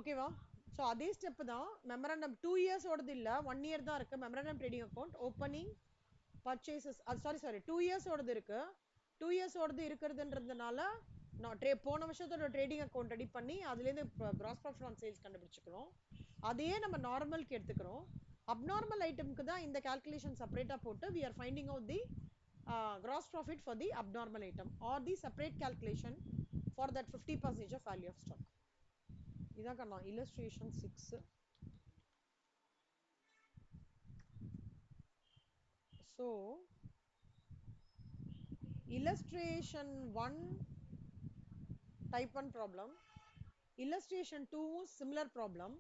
ஓகேவா? ஸோ அதே ஸ்டெப் தான் மெமரண்டம் 2 years ஓடது இல்லை, 1 year தான் இருக்கு. Memorandum trading account opening purchases sorry 2 years ஓடது இருக்கு. 2 years ஓடது இருக்கிறதுன்றதுனால நான் போன வருஷத்தோட ட்ரேடிங் அக்கௌண்ட் ரெடி பண்ணி அதுலேருந்து கிராஸ் ப்ராஃபிட் ஆன் சேல்ஸ் கண்டுபிடிச்சிக்கிறோம். அதையே நம்ம நார்மலுக்கு எடுத்துக்கிறோம். அப்நார்மல் ஐட்டமுக்கு தான் இந்த கால்குலேஷன் செப்பரேட்டாக போட்டு we are finding out the gross profit for the abnormal item or the separate calculation for that 50% of value of stock. இதான் கண்ணா illustration 6. So illustration 1 type 1 problem, illustration 2 similar problem.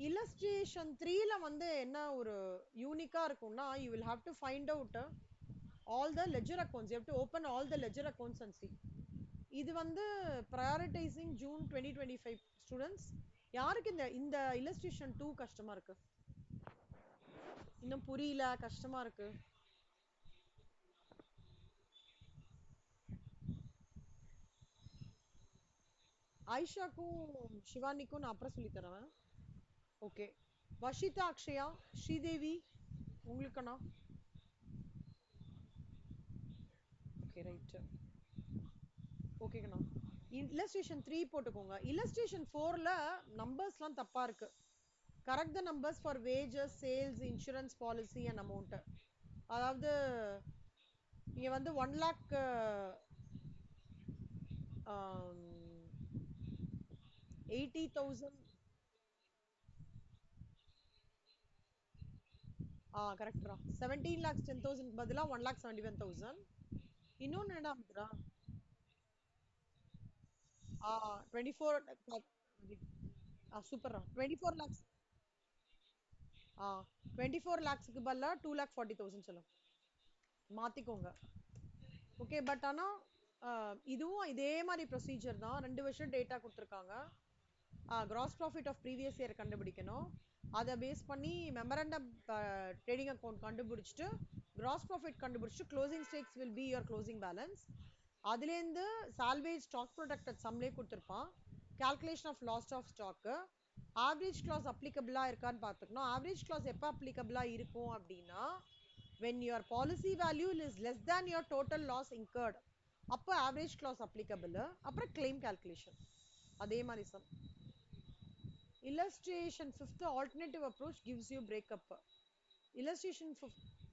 illustration 3 ல வந்து என்ன ஒரு யூனிக்கா இருக்கும்னா you will have to find out all the ledger accounts. You have to open all the ledger accounts and see. இது வந்து prioritizing June 2025 students. யாருக்கு இந்த illustration 2 கஷ்டமா இருக்கு? இன்னும் புரியல, கஷ்டமா இருக்கு? ஆயிஷாக்கும் சிவானிக்கும் நான் அப்புறம் சொல்லி தரேன். ஓகே. வஷிதா, அக்ஷயா, ஸ்ரீதேவி உங்களுக்குண்ணா? Okay right. ஓகேங்கண்ணா. illustration 3 போட்டுக்கோங்க. illustration 4ல நம்பர்ஸ்லாம் தப்பா இருக்கு. correct the numbers for wages, sales, insurance policy and amount. அதாவது இங்க வந்து 1 lakh 80,000 கரெக்ட்ரா. 17 lakhs 10,000 பதிலா 1,71,000. இன்னொன்னு என்ன அமுதுரா? 24 சூப்பர்ரா. 24 lakhs 24 lakhsக்கு பதிலா 2,40,000 சொல்லுங்க, மாத்திக்கோங்க. ஓகே. பட் ஆனா இதுவும் இதே மாதிரி ப்ரொசீஜர் தான். 2 வருஷம் டேட்டா கொடுத்துருக்காங்க. Gross profit of previous year கண்டுபிடிக்கணும். அதை பேஸ் பண்ணி மெமரண்டம் ட்ரேடிங் அக்கௌண்ட் கண்டுபிடிச்சிட்டு கிராஸ் ப்ராஃபிட் கண்டுபிடிச்சிட்டு closing stocks will be your closing balance. அதுலேருந்து சால்வேஜ் ஸ்டாக் ப்ரொடக்டட் சம்லே கொடுத்துருப்பான். Calculation of loss of stock, average clause அப்ளிகபிளாக இருக்கான்னு பார்த்துக்கணும். ஆவரேஜ் கிளாஸ் எப்போ அப்ளிகபிளாக இருக்கும் அப்படின்னா when your policy value is less than your total loss incurred, அப்போ ஆவரேஜ் கிளாஸ் அப்ளிகபிள். அப்புறம் கிளைம் கால்குலேஷன் அதே மாதிரி some. illustration 5th alternative approach gives you breakup.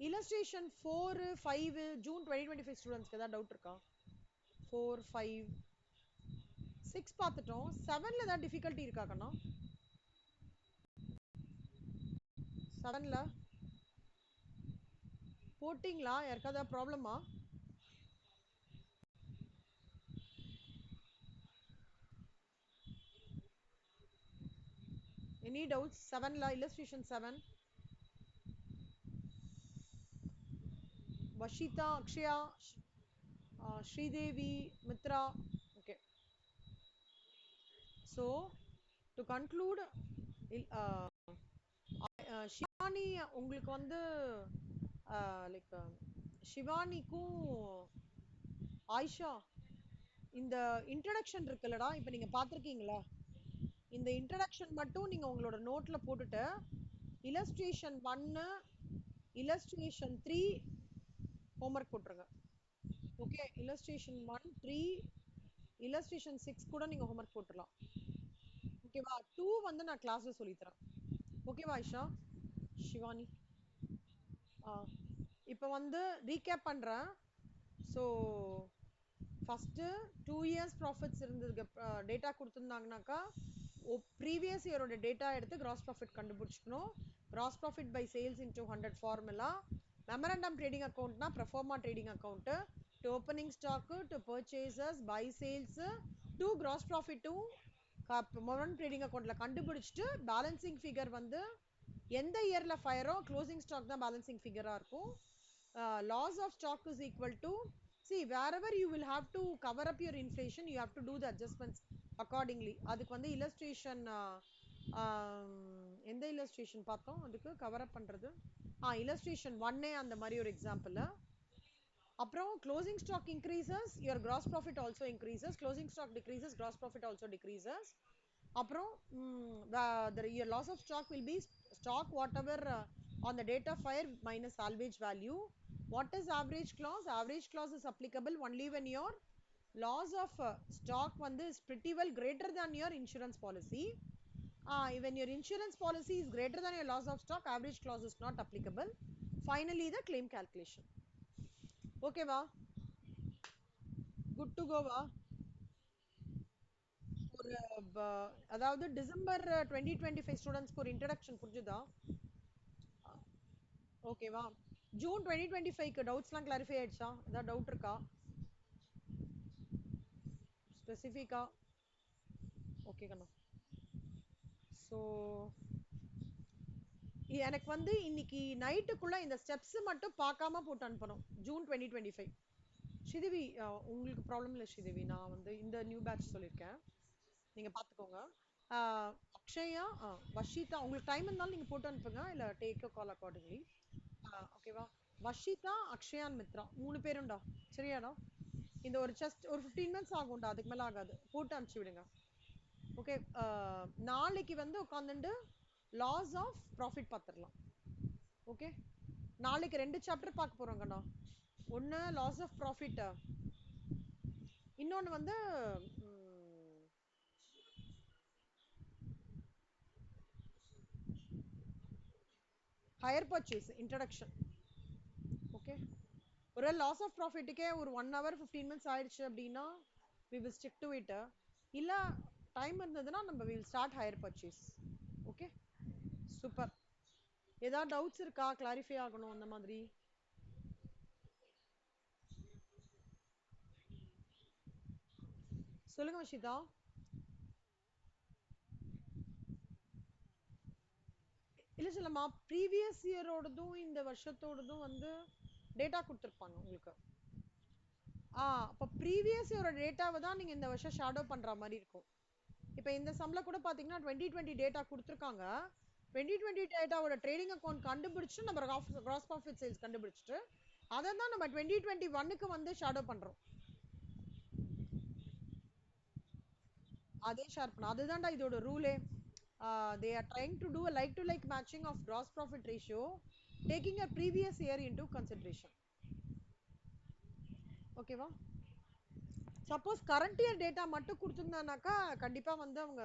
illustration 4 5 June 2025 ஸ்டூடெண்ட்ஸ்க்கு ஏதாவது டவுட் இருக்கா? 4 5 6 பார்த்துட்டோம். 7ல ஏதாவது டிஃபிகல்ட்டி இருக்கா கண்ணா? 7ல போட்டிங்களா? யாருக்காவது ப்ராப்ளமா? Any doubts? 7ல illustration 7. Vashita, Akshaya, Sridevi, Mitra. Okay. So to conclude, Shivani உங்களுக்கு வந்து லைக் ஷிவானிக்கும் ஆயிஷா இந்த இன்ட்ரடக்ஷன் இருக்குல்லடா, இப்போ நீங்க பார்த்துருக்கீங்களா? இந்த இன்ட்ரடக்ஷன் மட்டும் நீங்க உங்களோட நோட்ல போட்டுட்டு illustration 1 illustration 3 ஹோம்ஒர்க் போட்டுருங்க. ஓகே. illustration 1 3 illustration 6 கூட நீங்க ஹோம்ஒர்க் போட்டுடலாம். ஓகேவா? 2 வந்து நான் கிளாஸ்ல சொல்லி தரேன். ஓகேவா ஆயிஷா, ஷிவானி? இப்போ வந்து ரீகேப் பண்றேன். ஸோ ஃபஸ்ட்டு 2 இயர்ஸ் ப்ராஃபிட்ஸ் இருந்ததுக்கு டேட்டா கொடுத்துருந்தாங்கனாக்கா ப்ரீவியஸ் இயரோட டேட்டா எடுத்து கிராஸ் ப்ராஃபிட் கண்டுபிடிச்சிக்கணும். Gross profit by sales into 100 formula. Memorandum trading அக்கௌண்ட்னா proforma trading account, to opening stock, to purchases, by sales, to gross ப்ராஃபிட்டும் மெமரண்டம் ட்ரேடிங் அக்கௌண்ட்டில் கண்டுபிடிச்சிட்டு balancing figure வந்து எந்த இயரில் ஃபயரோ க்ளோசிங் ஸ்டாக் தான் பேலன்சிங் ஃபிகராக இருக்கும். Loss of stock is equal to, see wherever you will have to cover up your inflation, you have to do the adjustments accordingly. அதுக்கு வந்து illustration எந்த illustration பார்த்தோம் அதுக்கு கவர் அப் பண்றது illustration 1 அந்த மாதிரி ஒரு எக்ஸாம்பிள். அப்புறம் closing stock increases, your gross profit also increases. Closing stock decreases, gross profit also decreases. அப்புறம் your loss of stock will be stock whatever on the date of fire minus salvage value. What is average clause? Average clause is applicable only when your loss of stock வந்து is pretty well greater than your insurance policy. When your insurance policy is greater than your loss of stock, average clause is not applicable. Finally the claim calculation. Okay வா? Good to go வா? ஒரு அதாவது December 2025 ஸ்டூடெண்ட்ஸ்க்கு ஒரு introduction புரிஞ்சுதா? ஓகேவா? June 2025க்கு டவுட்ஸ்லாம் clarify ஆயிடுச்சா? ஏதாவது டவுட் இருக்கா ஸ்பெசிஃபிக்கா? ஓகே கண்ணா. ஸோ எனக்கு வந்து இன்னைக்கு நைட்டுக்குள்ள இந்த ஸ்டெப்ஸ் மட்டும் பார்க்காம போட்டு அனுப்பணும். ஜூன் 2025. ஸ்ரீதேவி உங்களுக்கு ப்ராப்ளம் இல்லை ஸ்ரீதேவி, நான் வந்து இந்த நியூ பேட்ச் சொல்லியிருக்கேன், நீங்க பார்த்துக்கோங்க. அக்ஷயா வஷிதா உங்களுக்கு டைம் இருந்தாலும் நீங்க போட்டு அனுப்புங்க, இல்லை டேக் அ கால் அக்கார்டிங்லி. ஓகேவா? வஷிதா, அக்ஷயான், மித்ரா 3 பேரும்டா. சரியாடா? இந்த ஒரு ஜஸ்ட் ஒரு 15 மினிட்ஸ் ஆகும்டா, அதுக்கு மேலே ஆகாது. போட்டு அனுப்பிச்சு விடுங்க. ஓகே. நாளைக்கு வந்து உட்காந்துட்டு லாஸ் ஆஃப் ப்ராஃபிட் பார்த்துடலாம். ஓகே. நாளைக்கு 2 சாப்டர் பார்க்க போறோங்கண்ணா. ஒன்று லாஸ் ஆஃப் ப்ராஃபிட், இன்னொன்று வந்து ஹையர் பர்ச்சேஸ் இன்ட்ரடக்ஷன். ஓகே. ஒரு லாஸ் ஆஃப் ப்ராஃபிட்டுக்கே ஒரு 1 hour 15 மினிட்ஸ் ஆயிடுச்சு அப்படின்னா we will stick to it. இல்லை டைம் இருந்ததுன்னா நம்ம we will start higher purchase. Okay super. ஏதாவது டவுட்ஸ் இருக்கா, கிளாரிஃபை ஆகணும் அந்த மாதிரி? சொல்லுங்க வஷிதா. இல்லை சொல்லம்மா, ப்ரீவியஸ் இயரோடதும் இந்த வருஷத்தோடதும் வந்து டேட்டா கொடுத்துருப்பாங்க உங்களுக்கு. அப்போ ப்ரீவியஸ் இயரோட டேட்டாவை தான் நீங்கள் இந்த வருஷம் ஷேடோ பண்ணுற மாதிரி இருக்கும். இப்போ இந்த சம்மில் கூட பார்த்தீங்கன்னா 2020 டேட்டா கொடுத்துருக்காங்க. 2020 டேட்டாவோட ட்ரேடிங் அக்கௌண்ட் கண்டுபிடிச்சு நம்ம கிராஸ் ப்ராஃபிட் சேல்ஸ் கண்டுபிடிச்சிட்டு அதை தான் நம்ம 2021க்கு வந்து ஷேடோ பண்ணுறோம். அதே ஷேர் பண்ண அதுதான்டா இதோட ரூலே. They are trying to do a like to like matching of gross profit ratio, taking a previous year into consideration. ஓகேவா? சப்போஸ் கரண்ட் இயர் டேட்டா மட்டும் கொடுத்துருந்தானாக்கா கண்டிப்பா வந்து அவங்க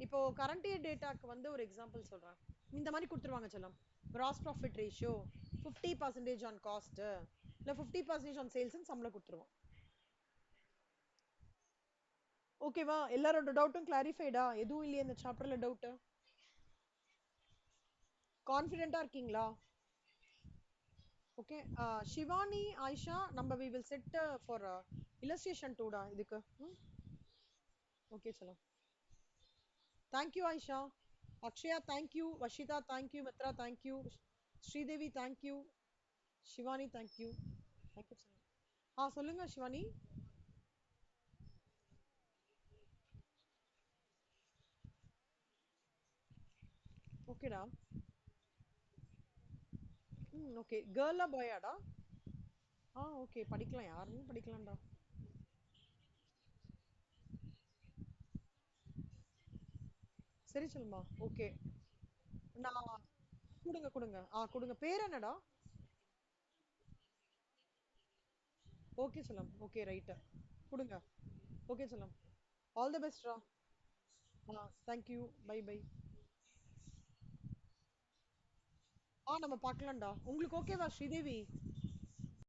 இப்போ கரண்ட் இயர் டேட்டாக்கு வந்து ஒரு எக்ஸாம்பிள் சொல்றேன். இந்த மாதிரி கொடுத்துருவாங்க செல்லம். Cross profit ratio 50% on cost, இல்லை 50% ஆன் சேல்ஸ் சம்பளம் கொடுத்துருவோம். ஓகேவா? எல்லாரோட டவுட்டும் கிளாரிஃபைடா? எதுவும் இல்லையா இந்த சாப்டர்ல டவுட்? கான்ஃபிடென்ட்டா இருக்கீங்களா? ஓகே. ஷிவானி, ஆயிஷா, நம்ம we will set for illustration 2 டா இதுக்கு. ஓகே சலாம். Thank you Ayesha. Akshaya thank you, Vashitha thank you, Mitra thank you, Sridevi thank you, Shivani thank you. Thank you சலாம். சொல்லுங்க ஷிவானி. ஓகேடா. ஓகே. கேர்ளா பாயாடா? ஓகே படிக்கலாம், யாருன்னு படிக்கலாம்டா. சரி சொல்லுமா. ஓகே. நான் கொடுங்க கொடுங்க கொடுங்க. பேர் என்னடா? ஓகே சொல்லம். ஓகே ரைட்டு கொடுங்க. ஓகே சொல்லம். ஆல் தி பெஸ்ட்ரா. தேங்க்யூ. Bye bye. நம்ம பார்க்கலாம்டா. உங்களுக்கு ஓகேவா ஸ்ரீதேவி?